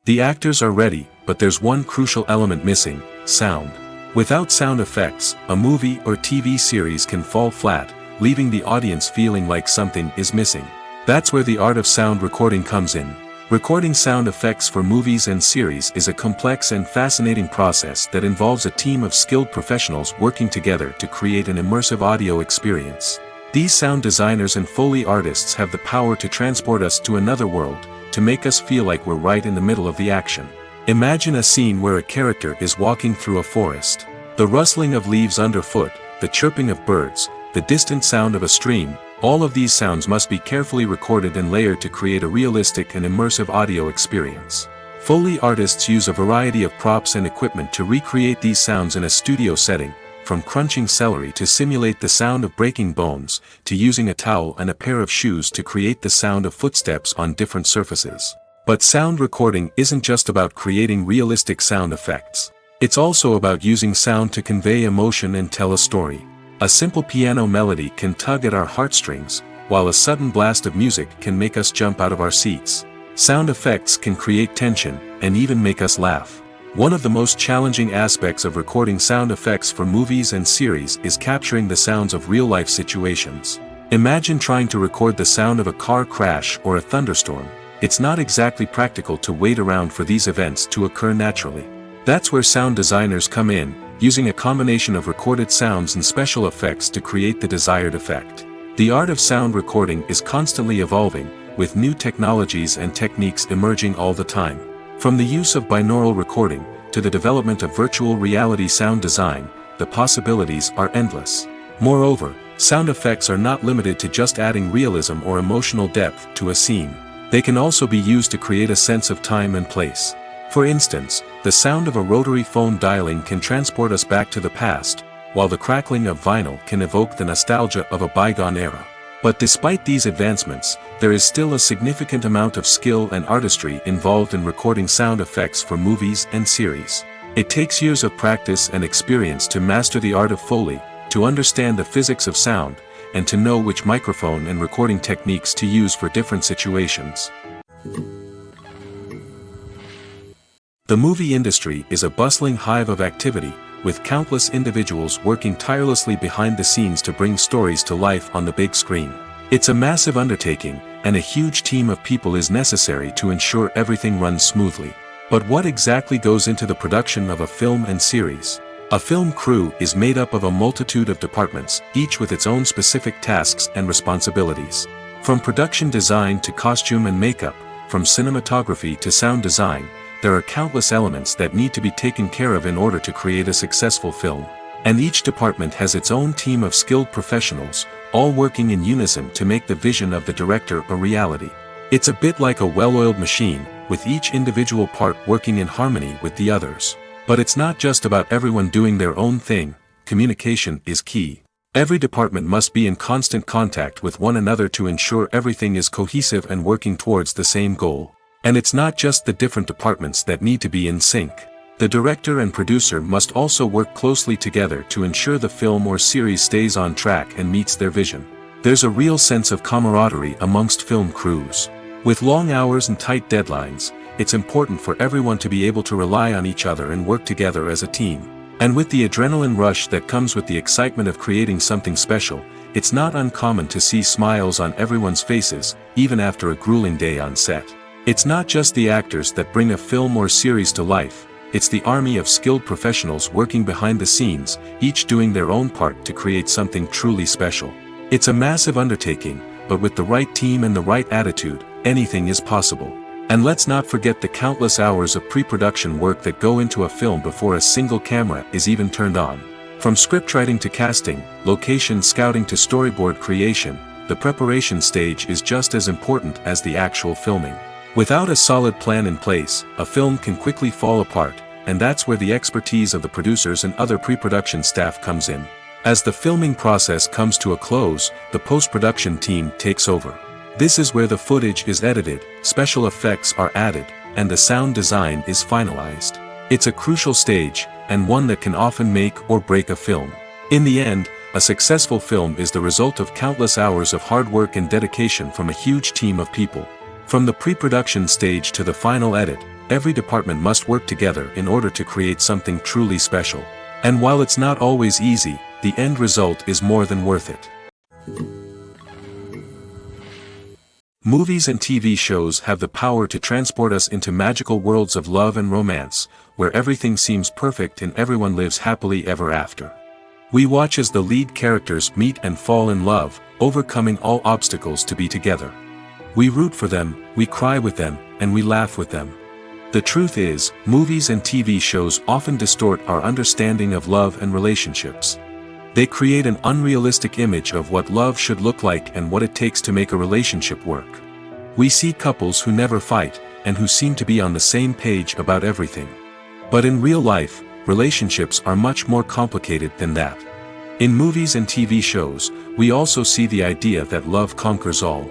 The actors are ready, but there's one crucial element missing: sound. Without sound effects, a movie or TV series can fall flat, leaving the audience feeling like something is missing. That's where the art of sound recording comes in. Recording sound effects for movies and series is a complex and fascinating process that involves a team of skilled professionals working together to create an immersive audio experience. These sound designers and Foley artists have the power to transport us to another world, to make us feel like we're right in the middle of the action. Imagine a scene where a character is walking through a forest. The rustling of leaves underfoot, the chirping of birds, the distant sound of a stream, all of these sounds must be carefully recorded and layered to create a realistic and immersive audio experience. Foley artists use a variety of props and equipment to recreate these sounds in a studio setting, from crunching celery to simulate the sound of breaking bones, to using a towel and a pair of shoes to create the sound of footsteps on different surfaces. But sound recording isn't just about creating realistic sound effects. It's also about using sound to convey emotion and tell a story. A simple piano melody can tug at our heartstrings, while a sudden blast of music can make us jump out of our seats. Sound effects can create tension, and even make us laugh. One of the most challenging aspects of recording sound effects for movies and series is capturing the sounds of real-life situations. Imagine trying to record the sound of a car crash or a thunderstorm. It's not exactly practical to wait around for these events to occur naturally. That's where sound designers come in, using a combination of recorded sounds and special effects to create the desired effect. The art of sound recording is constantly evolving, with new technologies and techniques emerging all the time. From the use of binaural recording, to the development of virtual reality sound design, the possibilities are endless. Moreover, sound effects are not limited to just adding realism or emotional depth to a scene. They can also be used to create a sense of time and place. For instance, the sound of a rotary phone dialing can transport us back to the past, while the crackling of vinyl can evoke the nostalgia of a bygone era. But despite these advancements, there is still a significant amount of skill and artistry involved in recording sound effects for movies and series. It takes years of practice and experience to master the art of Foley, to understand the physics of sound, and to know which microphone and recording techniques to use for different situations. The movie industry is a bustling hive of activity, with countless individuals working tirelessly behind the scenes to bring stories to life on the big screen. It's a massive undertaking, and a huge team of people is necessary to ensure everything runs smoothly. But what exactly goes into the production of a film and series? A film crew is made up of a multitude of departments, each with its own specific tasks and responsibilities. From production design to costume and makeup, from cinematography to sound design, there are countless elements that need to be taken care of in order to create a successful film. And each department has its own team of skilled professionals, all working in unison to make the vision of the director a reality. It's a bit like a well-oiled machine, with each individual part working in harmony with the others. But it's not just about everyone doing their own thing. Communication is key. Every department must be in constant contact with one another to ensure everything is cohesive and working towards the same goal. And it's not just the different departments that need to be in sync. The director and producer must also work closely together to ensure the film or series stays on track and meets their vision. There's a real sense of camaraderie amongst film crews. With long hours and tight deadlines, it's important for everyone to be able to rely on each other and work together as a team. And with the adrenaline rush that comes with the excitement of creating something special, it's not uncommon to see smiles on everyone's faces, even after a grueling day on set. It's not just the actors that bring a film or series to life, it's the army of skilled professionals working behind the scenes, each doing their own part to create something truly special. It's a massive undertaking, but with the right team and the right attitude, anything is possible. And let's not forget the countless hours of pre-production work that go into a film before a single camera is even turned on. From scriptwriting to casting, location scouting to storyboard creation, the preparation stage is just as important as the actual filming. Without a solid plan in place, a film can quickly fall apart, and that's where the expertise of the producers and other pre-production staff comes in. As the filming process comes to a close, the post-production team takes over. This is where the footage is edited, special effects are added, and the sound design is finalized. It's a crucial stage, and one that can often make or break a film. In the end, a successful film is the result of countless hours of hard work and dedication from a huge team of people. From the pre-production stage to the final edit, every department must work together in order to create something truly special. And while it's not always easy, the end result is more than worth it. Movies and TV shows have the power to transport us into magical worlds of love and romance, where everything seems perfect and everyone lives happily ever after. We watch as the lead characters meet and fall in love, overcoming all obstacles to be together. We root for them, we cry with them, and we laugh with them. The truth is, movies and TV shows often distort our understanding of love and relationships. They create an unrealistic image of what love should look like and what it takes to make a relationship work. We see couples who never fight, and who seem to be on the same page about everything. But in real life, relationships are much more complicated than that. In movies and TV shows, we also see the idea that love conquers all.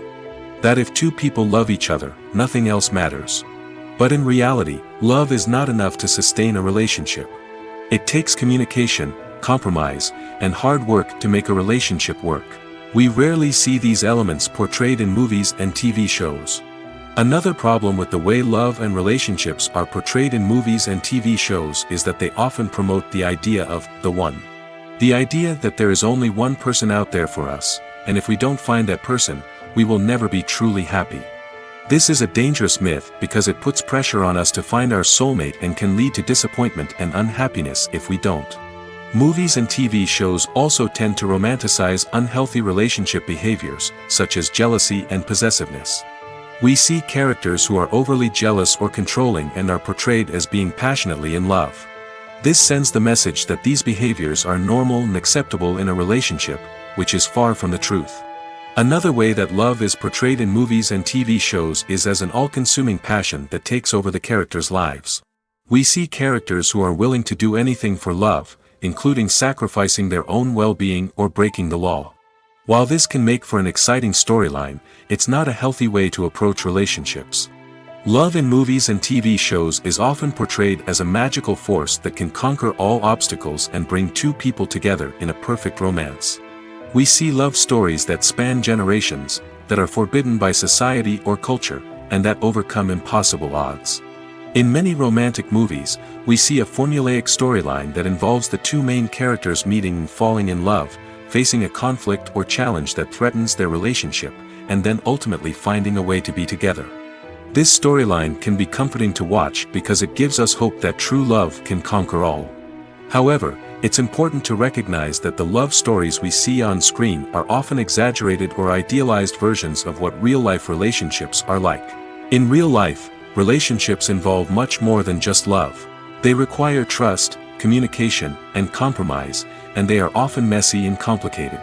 That if two people love each other, nothing else matters. But in reality, love is not enough to sustain a relationship. It takes communication, compromise, and hard work to make a relationship work. We rarely see these elements portrayed in movies and TV shows. Another problem with the way love and relationships are portrayed in movies and TV shows is that they often promote the idea of the one. The idea that there is only one person out there for us, and if we don't find that person, we will never be truly happy. This is a dangerous myth because it puts pressure on us to find our soulmate and can lead to disappointment and unhappiness if we don't. Movies and TV shows also tend to romanticize unhealthy relationship behaviors, such as jealousy and possessiveness. We see characters who are overly jealous or controlling and are portrayed as being passionately in love. This sends the message that these behaviors are normal and acceptable in a relationship, which is far from the truth. Another way that love is portrayed in movies and TV shows is as an all-consuming passion that takes over the characters' lives. We see characters who are willing to do anything for love, including sacrificing their own well-being or breaking the law. While this can make for an exciting storyline, it's not a healthy way to approach relationships. Love in movies and TV shows is often portrayed as a magical force that can conquer all obstacles and bring two people together in a perfect romance. We see love stories that span generations, that are forbidden by society or culture, and that overcome impossible odds. In many romantic movies, we see a formulaic storyline that involves the two main characters meeting and falling in love, facing a conflict or challenge that threatens their relationship, and then ultimately finding a way to be together. This storyline can be comforting to watch because it gives us hope that true love can conquer all. However, it's important to recognize that the love stories we see on screen are often exaggerated or idealized versions of what real-life relationships are like. In real life, relationships involve much more than just love. They require trust, communication, and compromise, and they are often messy and complicated.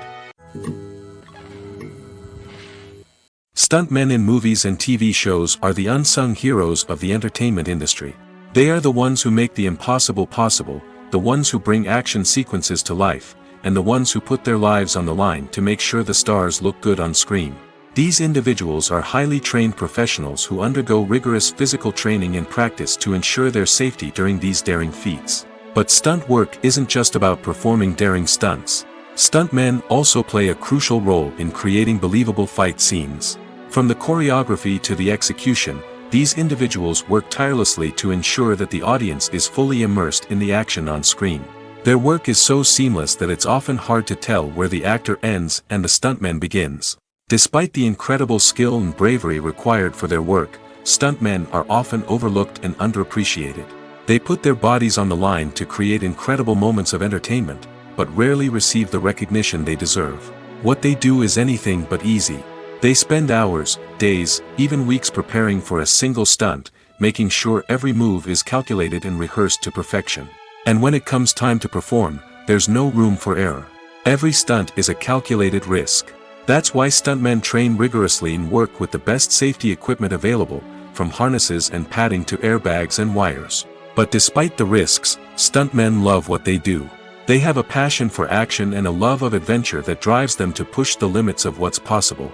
Stuntmen in movies and TV shows are the unsung heroes of the entertainment industry. They are the ones who make the impossible possible, the ones who bring action sequences to life, and the ones who put their lives on the line to make sure the stars look good on screen. These individuals are highly trained professionals who undergo rigorous physical training and practice to ensure their safety during these daring feats. But stunt work isn't just about performing daring stunts. Stuntmen also play a crucial role in creating believable fight scenes. From the choreography to the execution, these individuals work tirelessly to ensure that the audience is fully immersed in the action on screen. Their work is so seamless that it's often hard to tell where the actor ends and the stuntman begins. Despite the incredible skill and bravery required for their work, stuntmen are often overlooked and underappreciated. They put their bodies on the line to create incredible moments of entertainment, but rarely receive the recognition they deserve. What they do is anything but easy. They spend hours, days, even weeks preparing for a single stunt, making sure every move is calculated and rehearsed to perfection. And when it comes time to perform, there's no room for error. Every stunt is a calculated risk. That's why stuntmen train rigorously and work with the best safety equipment available, from harnesses and padding to airbags and wires. But despite the risks, stuntmen love what they do. They have a passion for action and a love of adventure that drives them to push the limits of what's possible.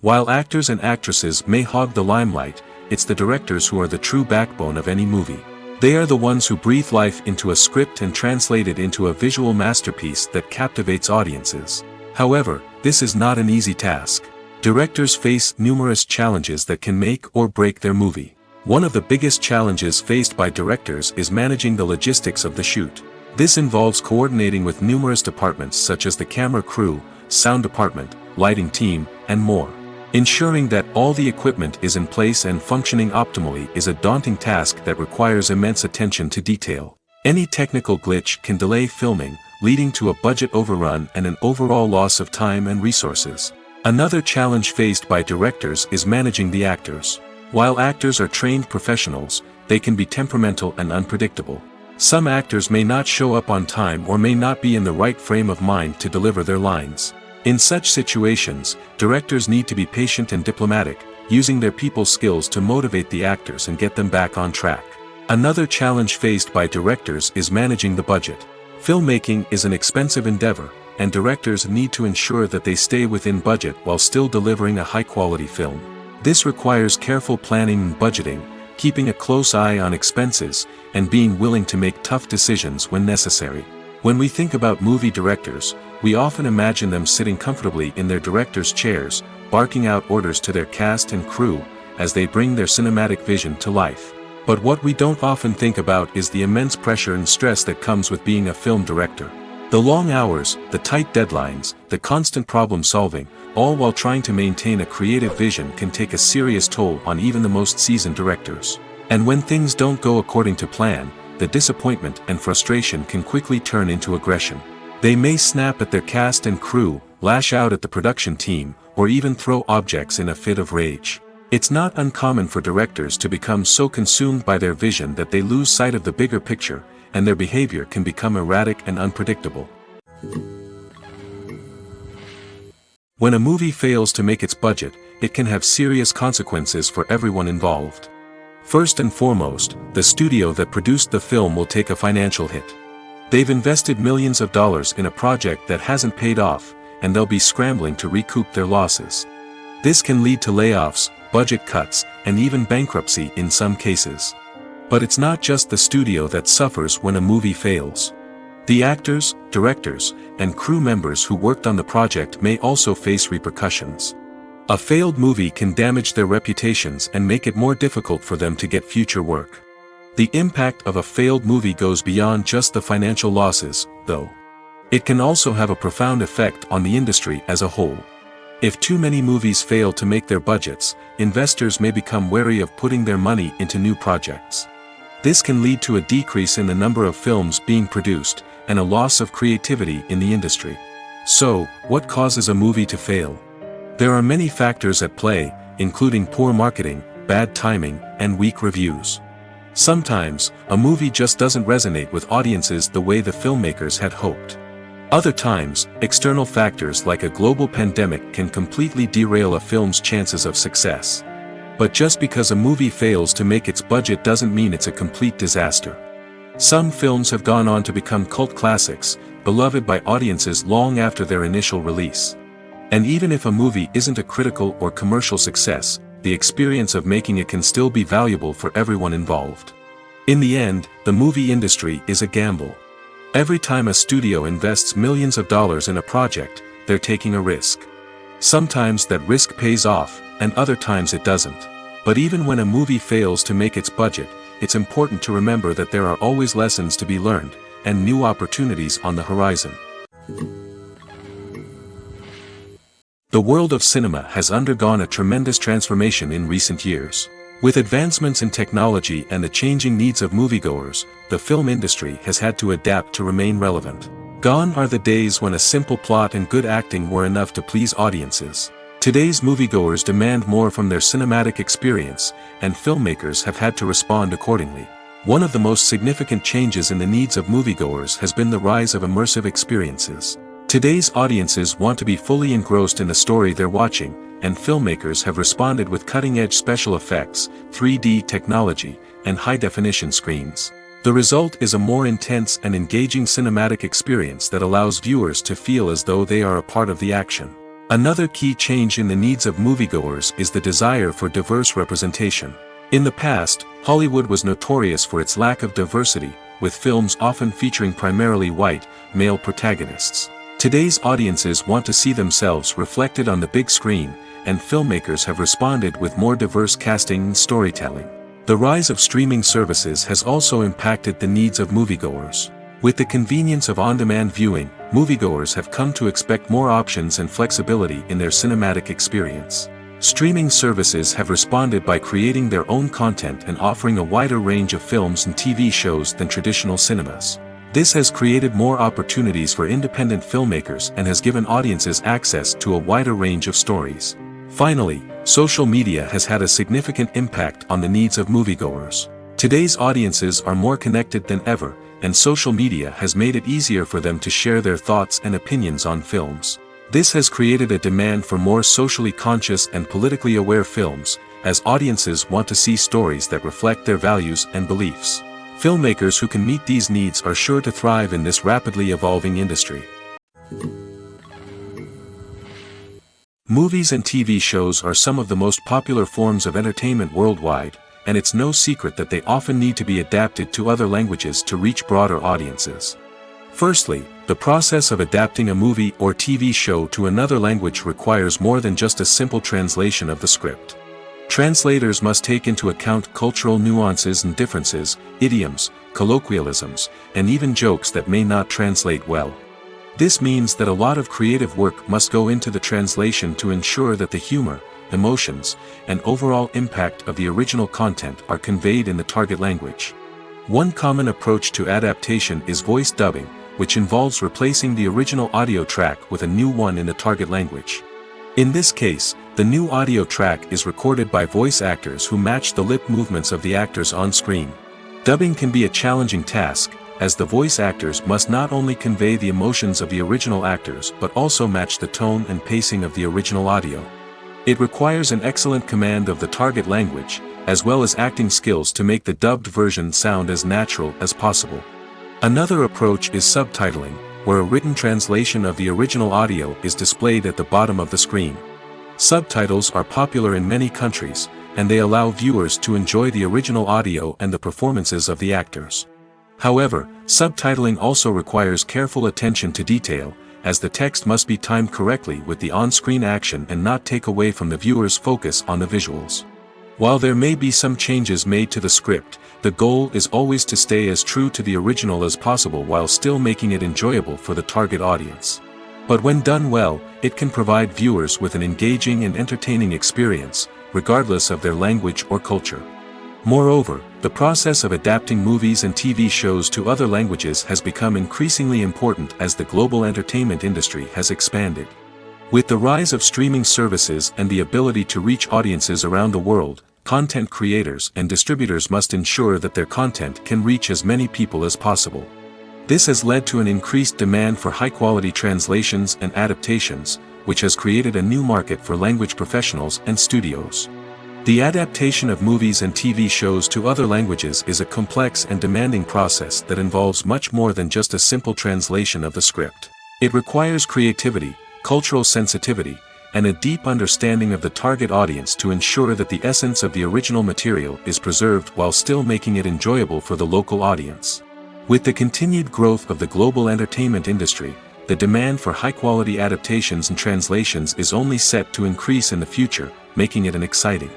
While actors and actresses may hog the limelight, it's the directors who are the true backbone of any movie. They are the ones who breathe life into a script and translate it into a visual masterpiece that captivates audiences. However, this is not an easy task. Directors face numerous challenges that can make or break their movie. One of the biggest challenges faced by directors is managing the logistics of the shoot. This involves coordinating with numerous departments such as the camera crew, sound department, lighting team, and more. Ensuring that all the equipment is in place and functioning optimally is a daunting task that requires immense attention to detail. Any technical glitch can delay filming, leading to a budget overrun and an overall loss of time and resources. Another challenge faced by directors is managing the actors. While actors are trained professionals, they can be temperamental and unpredictable. Some actors may not show up on time or may not be in the right frame of mind to deliver their lines. In such situations, directors need to be patient and diplomatic, using their people skills to motivate the actors and get them back on track. Another challenge faced by directors is managing the budget. Filmmaking is an expensive endeavor, and directors need to ensure that they stay within budget while still delivering a high-quality film. This requires careful planning and budgeting, keeping a close eye on expenses, and being willing to make tough decisions when necessary. When we think about movie directors, we often imagine them sitting comfortably in their director's chairs, barking out orders to their cast and crew, as they bring their cinematic vision to life. But what we don't often think about is the immense pressure and stress that comes with being a film director. The long hours, the tight deadlines, the constant problem solving, all while trying to maintain a creative vision can take a serious toll on even the most seasoned directors. And when things don't go according to plan, the disappointment and frustration can quickly turn into aggression. They may snap at their cast and crew, lash out at the production team, or even throw objects in a fit of rage. It's not uncommon for directors to become so consumed by their vision that they lose sight of the bigger picture, and their behavior can become erratic and unpredictable. When a movie fails to make its budget, it can have serious consequences for everyone involved. First and foremost, the studio that produced the film will take a financial hit. They've invested millions of dollars in a project that hasn't paid off, and they'll be scrambling to recoup their losses. This can lead to layoffs, budget cuts, and even bankruptcy in some cases. But it's not just the studio that suffers when a movie fails. The actors, directors, and crew members who worked on the project may also face repercussions. A failed movie can damage their reputations and make it more difficult for them to get future work. The impact of a failed movie goes beyond just the financial losses, though. It can also have a profound effect on the industry as a whole. If too many movies fail to make their budgets, investors may become wary of putting their money into new projects. This can lead to a decrease in the number of films being produced, and a loss of creativity in the industry. So, what causes a movie to fail? There are many factors at play, including poor marketing, bad timing, and weak reviews. Sometimes, a movie just doesn't resonate with audiences the way the filmmakers had hoped. Other times, external factors like a global pandemic can completely derail a film's chances of success. But just because a movie fails to make its budget doesn't mean it's a complete disaster. Some films have gone on to become cult classics, beloved by audiences long after their initial release. And even if a movie isn't a critical or commercial success, the experience of making it can still be valuable for everyone involved. In the end, the movie industry is a gamble. Every time a studio invests millions of dollars in a project, they're taking a risk. Sometimes that risk pays off, and other times it doesn't. But even when a movie fails to make its budget, it's important to remember that there are always lessons to be learned, and new opportunities on the horizon. The world of cinema has undergone a tremendous transformation in recent years. With advancements in technology and the changing needs of moviegoers, the film industry has had to adapt to remain relevant. Gone are the days when a simple plot and good acting were enough to please audiences. Today's moviegoers demand more from their cinematic experience, and filmmakers have had to respond accordingly. One of the most significant changes in the needs of moviegoers has been the rise of immersive experiences. Today's audiences want to be fully engrossed in the story they're watching, and filmmakers have responded with cutting-edge special effects, 3D technology, and high-definition screens. The result is a more intense and engaging cinematic experience that allows viewers to feel as though they are a part of the action. Another key change in the needs of moviegoers is the desire for diverse representation. In the past, Hollywood was notorious for its lack of diversity, with films often featuring primarily white, male protagonists. Today's audiences want to see themselves reflected on the big screen, and filmmakers have responded with more diverse casting and storytelling. The rise of streaming services has also impacted the needs of moviegoers. With the convenience of on-demand viewing, moviegoers have come to expect more options and flexibility in their cinematic experience. Streaming services have responded by creating their own content and offering a wider range of films and TV shows than traditional cinemas. This has created more opportunities for independent filmmakers and has given audiences access to a wider range of stories. Finally, social media has had a significant impact on the needs of moviegoers. Today's audiences are more connected than ever, and social media has made it easier for them to share their thoughts and opinions on films. This has created a demand for more socially conscious and politically aware films, as audiences want to see stories that reflect their values and beliefs. Filmmakers who can meet these needs are sure to thrive in this rapidly evolving industry. Movies and TV shows are some of the most popular forms of entertainment worldwide, and it's no secret that they often need to be adapted to other languages to reach broader audiences. Firstly, the process of adapting a movie or TV show to another language requires more than just a simple translation of the script. Translators must take into account cultural nuances and differences, idioms, colloquialisms, and even jokes that may not translate well. This means that a lot of creative work must go into the translation to ensure that the humor, emotions, and overall impact of the original content are conveyed in the target language. One common approach to adaptation is voice dubbing, which involves replacing the original audio track with a new one in the target language. In this case, the new audio track is recorded by voice actors who match the lip movements of the actors on screen. Dubbing can be a challenging task, as the voice actors must not only convey the emotions of the original actors but also match the tone and pacing of the original audio. It requires an excellent command of the target language, as well as acting skills to make the dubbed version sound as natural as possible. Another approach is subtitling, where a written translation of the original audio is displayed at the bottom of the screen. Subtitles are popular in many countries, and they allow viewers to enjoy the original audio and the performances of the actors. However, subtitling also requires careful attention to detail, as the text must be timed correctly with the on-screen action and not take away from the viewer's focus on the visuals. While there may be some changes made to the script, the goal is always to stay as true to the original as possible while still making it enjoyable for the target audience. But when done well, it can provide viewers with an engaging and entertaining experience, regardless of their language or culture. Moreover, the process of adapting movies and TV shows to other languages has become increasingly important as the global entertainment industry has expanded. With the rise of streaming services and the ability to reach audiences around the world, content creators and distributors must ensure that their content can reach as many people as possible. This has led to an increased demand for high-quality translations and adaptations, which has created a new market for language professionals and studios. The adaptation of movies and TV shows to other languages is a complex and demanding process that involves much more than just a simple translation of the script. It requires creativity, cultural sensitivity, and a deep understanding of the target audience to ensure that the essence of the original material is preserved while still making it enjoyable for the local audience. With the continued growth of the global entertainment industry, the demand for high-quality adaptations and translations is only set to increase in the future, making it an exciting.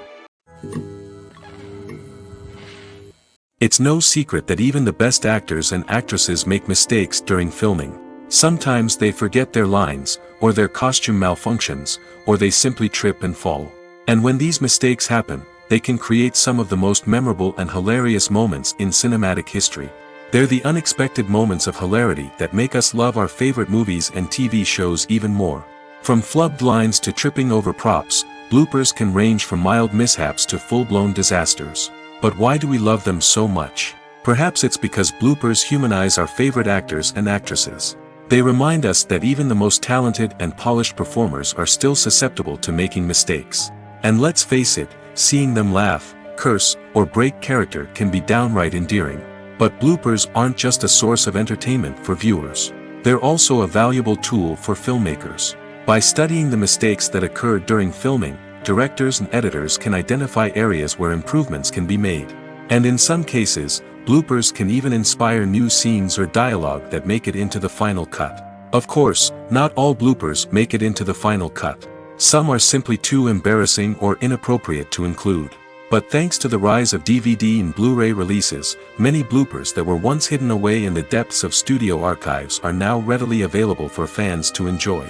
It's no secret that even the best actors and actresses make mistakes during filming. Sometimes they forget their lines, or their costume malfunctions, or they simply trip and fall. And when these mistakes happen, they can create some of the most memorable and hilarious moments in cinematic history. They're the unexpected moments of hilarity that make us love our favorite movies and TV shows even more. From flubbed lines to tripping over props, bloopers can range from mild mishaps to full-blown disasters. But why do we love them so much? Perhaps it's because bloopers humanize our favorite actors and actresses. They remind us that even the most talented and polished performers are still susceptible to making mistakes. And let's face it, seeing them laugh, curse, or break character can be downright endearing. But bloopers aren't just a source of entertainment for viewers. They're also a valuable tool for filmmakers. By studying the mistakes that occurred during filming, directors and editors can identify areas where improvements can be made. And in some cases, bloopers can even inspire new scenes or dialogue that make it into the final cut. Of course, not all bloopers make it into the final cut. Some are simply too embarrassing or inappropriate to include. But thanks to the rise of DVD and Blu-ray releases, many bloopers that were once hidden away in the depths of studio archives are now readily available for fans to enjoy.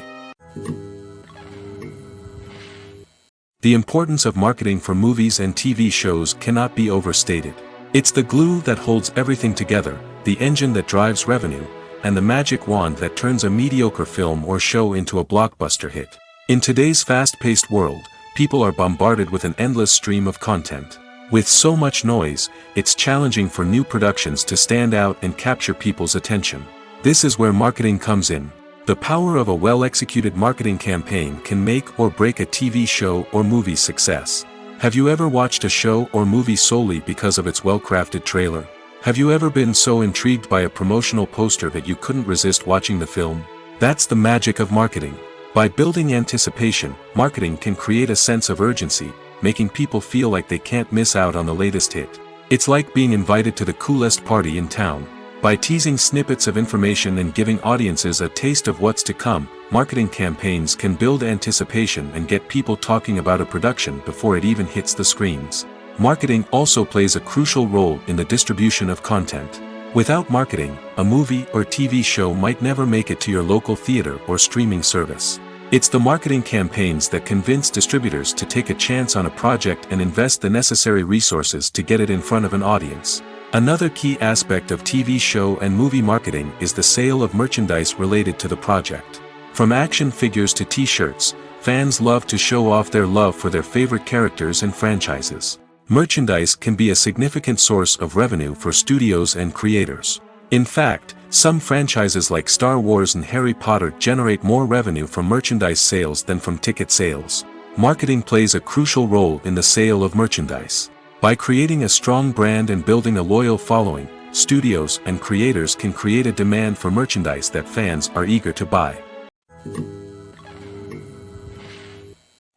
The importance of marketing for movies and TV shows cannot be overstated. It's the glue that holds everything together, the engine that drives revenue, and the magic wand that turns a mediocre film or show into a blockbuster hit. In today's fast-paced world, people are bombarded with an endless stream of content. With so much noise, it's challenging for new productions to stand out and capture people's attention. This is where marketing comes in. The power of a well-executed marketing campaign can make or break a TV show or movie's success. Have you ever watched a show or movie solely because of its well-crafted trailer? Have you ever been so intrigued by a promotional poster that you couldn't resist watching the film? That's the magic of marketing. By building anticipation, marketing can create a sense of urgency, making people feel like they can't miss out on the latest hit. It's like being invited to the coolest party in town. By teasing snippets of information and giving audiences a taste of what's to come, marketing campaigns can build anticipation and get people talking about a production before it even hits the screens. Marketing also plays a crucial role in the distribution of content. Without marketing, a movie or TV show might never make it to your local theater or streaming service. It's the marketing campaigns that convince distributors to take a chance on a project and invest the necessary resources to get it in front of an audience. Another key aspect of TV show and movie marketing is the sale of merchandise related to the project. From action figures to t-shirts, fans love to show off their love for their favorite characters and franchises. Merchandise can be a significant source of revenue for studios and creators. In fact, some franchises like Star Wars and Harry Potter generate more revenue from merchandise sales than from ticket sales. Marketing plays a crucial role in the sale of merchandise. By creating a strong brand and building a loyal following, studios and creators can create a demand for merchandise that fans are eager to buy.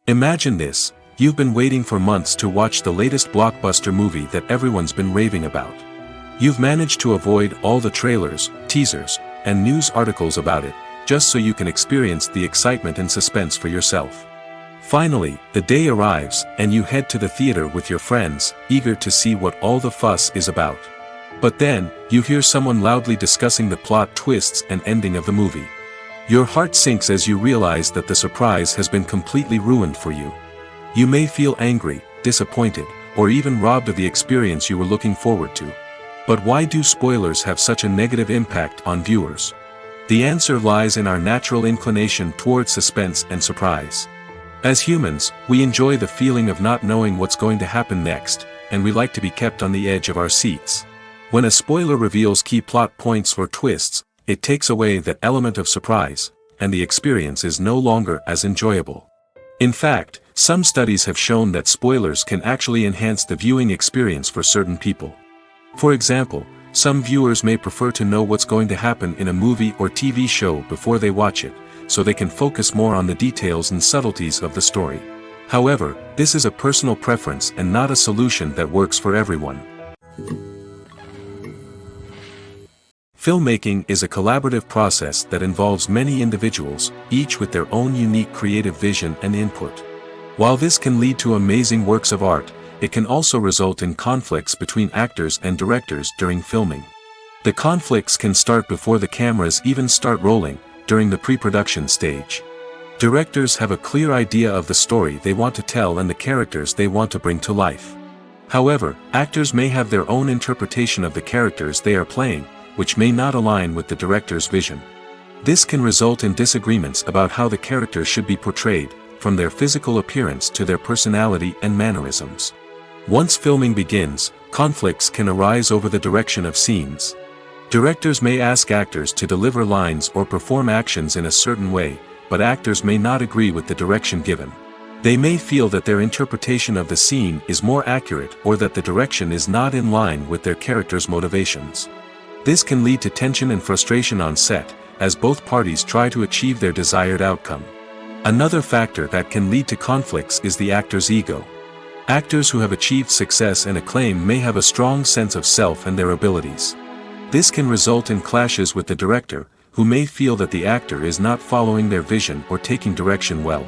Imagine this. You've been waiting for months to watch the latest blockbuster movie that everyone's been raving about. You've managed to avoid all the trailers, teasers, and news articles about it, just so you can experience the excitement and suspense for yourself. Finally, the day arrives, and you head to the theater with your friends, eager to see what all the fuss is about. But then, you hear someone loudly discussing the plot twists and ending of the movie. Your heart sinks as you realize that the surprise has been completely ruined for you. You may feel angry, disappointed, or even robbed of the experience you were looking forward to. But why do spoilers have such a negative impact on viewers? The answer lies in our natural inclination towards suspense and surprise. As humans, we enjoy the feeling of not knowing what's going to happen next, and we like to be kept on the edge of our seats. When a spoiler reveals key plot points or twists, it takes away that element of surprise, and the experience is no longer as enjoyable. In fact, some studies have shown that spoilers can actually enhance the viewing experience for certain people. For example, some viewers may prefer to know what's going to happen in a movie or TV show before they watch it, so they can focus more on the details and subtleties of the story. However, this is a personal preference and not a solution that works for everyone. Filmmaking is a collaborative process that involves many individuals, each with their own unique creative vision and input. While this can lead to amazing works of art, it can also result in conflicts between actors and directors during filming. The conflicts can start before the cameras even start rolling, during the pre-production stage. Directors have a clear idea of the story they want to tell and the characters they want to bring to life. However, actors may have their own interpretation of the characters they are playing, which may not align with the director's vision. This can result in disagreements about how the characters should be portrayed, from their physical appearance to their personality and mannerisms. Once filming begins, conflicts can arise over the direction of scenes. Directors may ask actors to deliver lines or perform actions in a certain way, but actors may not agree with the direction given. They may feel that their interpretation of the scene is more accurate or that the direction is not in line with their character's motivations. This can lead to tension and frustration on set, as both parties try to achieve their desired outcome. Another factor that can lead to conflicts is the actor's ego. Actors who have achieved success and acclaim may have a strong sense of self and their abilities. This can result in clashes with the director, who may feel that the actor is not following their vision or taking direction well.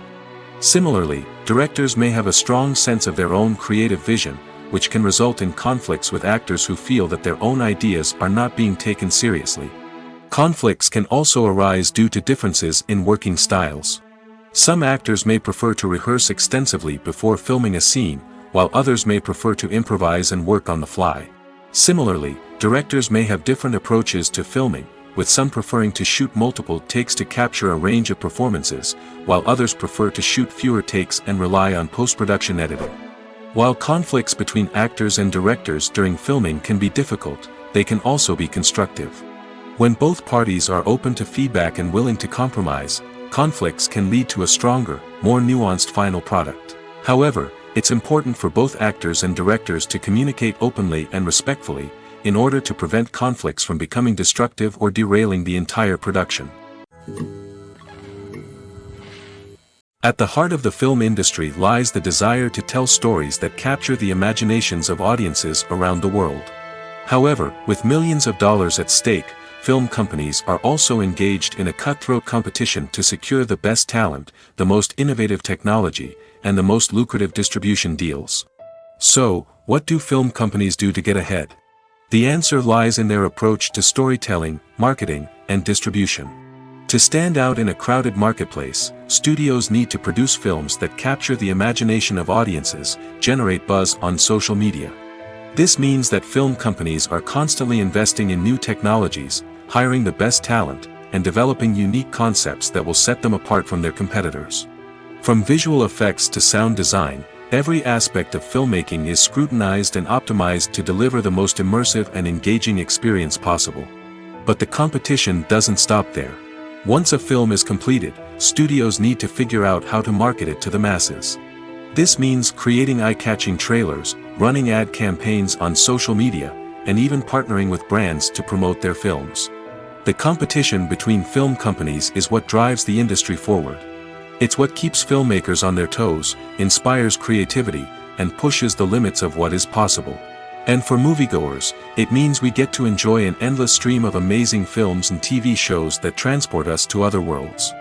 Similarly, directors may have a strong sense of their own creative vision, which can result in conflicts with actors who feel that their own ideas are not being taken seriously. Conflicts can also arise due to differences in working styles. Some actors may prefer to rehearse extensively before filming a scene, while others may prefer to improvise and work on the fly. Similarly, directors may have different approaches to filming, with some preferring to shoot multiple takes to capture a range of performances, while others prefer to shoot fewer takes and rely on post-production editing. While conflicts between actors and directors during filming can be difficult, they can also be constructive. When both parties are open to feedback and willing to compromise, conflicts can lead to a stronger, more nuanced final product. However, it's important for both actors and directors to communicate openly and respectfully, in order to prevent conflicts from becoming destructive or derailing the entire production. At the heart of the film industry lies the desire to tell stories that capture the imaginations of audiences around the world. However, with millions of dollars at stake, film companies are also engaged in a cutthroat competition to secure the best talent, the most innovative technology, and the most lucrative distribution deals. So, what do film companies do to get ahead? The answer lies in their approach to storytelling, marketing, and distribution. To stand out in a crowded marketplace, studios need to produce films that capture the imagination of audiences, generate buzz on social media. This means that film companies are constantly investing in new technologies, hiring the best talent, and developing unique concepts that will set them apart from their competitors. From visual effects to sound design, every aspect of filmmaking is scrutinized and optimized to deliver the most immersive and engaging experience possible. But the competition doesn't stop there. Once a film is completed, studios need to figure out how to market it to the masses. This means creating eye-catching trailers, running ad campaigns on social media, and even partnering with brands to promote their films. The competition between film companies is what drives the industry forward. It's what keeps filmmakers on their toes, inspires creativity, and pushes the limits of what is possible. And for moviegoers, it means we get to enjoy an endless stream of amazing films and TV shows that transport us to other worlds.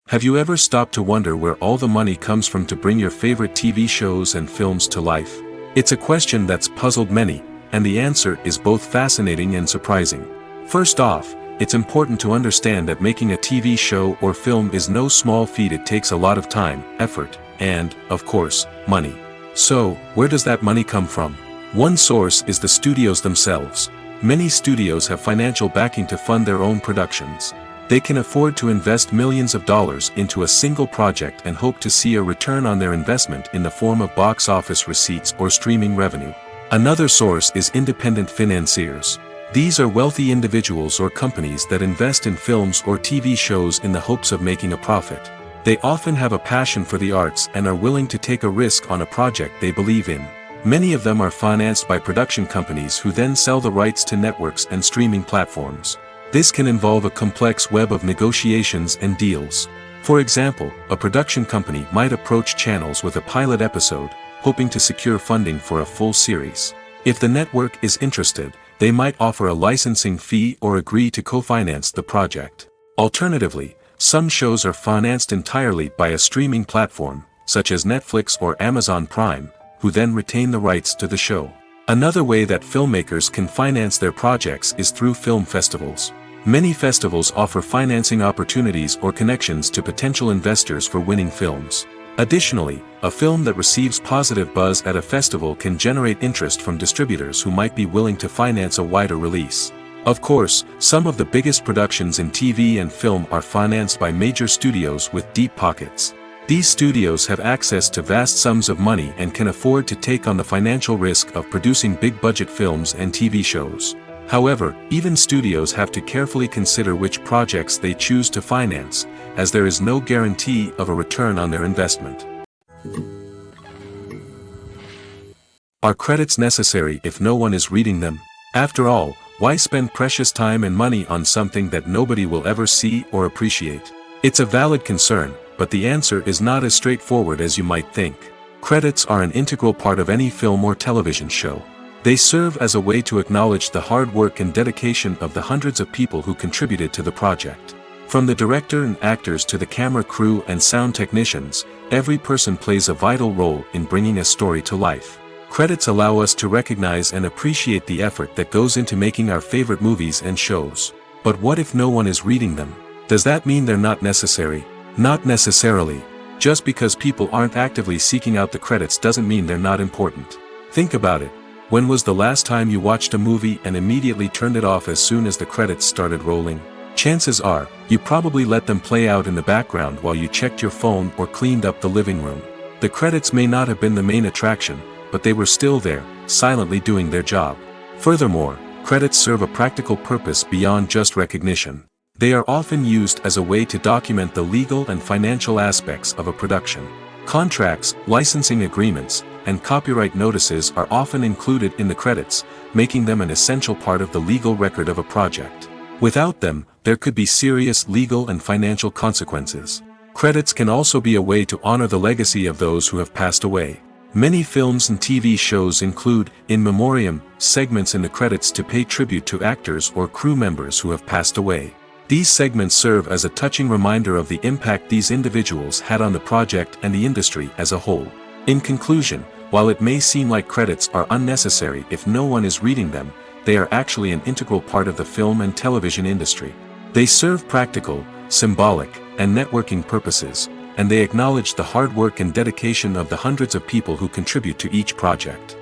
Have you ever stopped to wonder where all the money comes from to bring your favorite TV shows and films to life? It's a question that's puzzled many, and the answer is both fascinating and surprising. First off, it's important to understand that making a TV show or film is no small feat. It takes a lot of time, effort, and, of course, money. So, where does that money come from? One source is the studios themselves. Many studios have financial backing to fund their own productions. They can afford to invest millions of dollars into a single project and hope to see a return on their investment in the form of box office receipts or streaming revenue. Another source is independent financiers. These are wealthy individuals or companies that invest in films or TV shows in the hopes of making a profit. They often have a passion for the arts and are willing to take a risk on a project they believe in. Many of them are financed by production companies who then sell the rights to networks and streaming platforms. This can involve a complex web of negotiations and deals. For example, a production company might approach channels with a pilot episode, hoping to secure funding for a full series. If the network is interested, they might offer a licensing fee or agree to co-finance the project. Alternatively, some shows are financed entirely by a streaming platform, such as Netflix or Amazon Prime, who then retain the rights to the show. Another way that filmmakers can finance their projects is through film festivals. Many festivals offer financing opportunities or connections to potential investors for winning films. Additionally, a film that receives positive buzz at a festival can generate interest from distributors who might be willing to finance a wider release. Of course, some of the biggest productions in TV and film are financed by major studios with deep pockets. These studios have access to vast sums of money and can afford to take on the financial risk of producing big-budget films and TV shows. However, even studios have to carefully consider which projects they choose to finance, as there is no guarantee of a return on their investment. Are credits necessary if no one is reading them? After all, why spend precious time and money on something that nobody will ever see or appreciate? It's a valid concern, but the answer is not as straightforward as you might think. Credits are an integral part of any film or television show. They serve as a way to acknowledge the hard work and dedication of the hundreds of people who contributed to the project. From the director and actors to the camera crew and sound technicians, every person plays a vital role in bringing a story to life. Credits allow us to recognize and appreciate the effort that goes into making our favorite movies and shows. But what if no one is reading them? Does that mean they're not necessary? Not necessarily. Just because people aren't actively seeking out the credits doesn't mean they're not important. Think about it. When was the last time you watched a movie and immediately turned it off as soon as the credits started rolling? Chances are, you probably let them play out in the background while you checked your phone or cleaned up the living room. The credits may not have been the main attraction, but they were still there, silently doing their job. Furthermore, credits serve a practical purpose beyond just recognition. They are often used as a way to document the legal and financial aspects of a production. Contracts, licensing agreements, and copyright notices are often included in the credits, making them an essential part of the legal record of a project. Without them, there could be serious legal and financial consequences. Credits can also be a way to honor the legacy of those who have passed away. Many films and TV shows include, in memoriam, segments in the credits to pay tribute to actors or crew members who have passed away. These segments serve as a touching reminder of the impact these individuals had on the project and the industry as a whole. In conclusion, while it may seem like credits are unnecessary if no one is reading them, they are actually an integral part of the film and television industry. They serve practical, symbolic, and networking purposes, and they acknowledge the hard work and dedication of the hundreds of people who contribute to each project.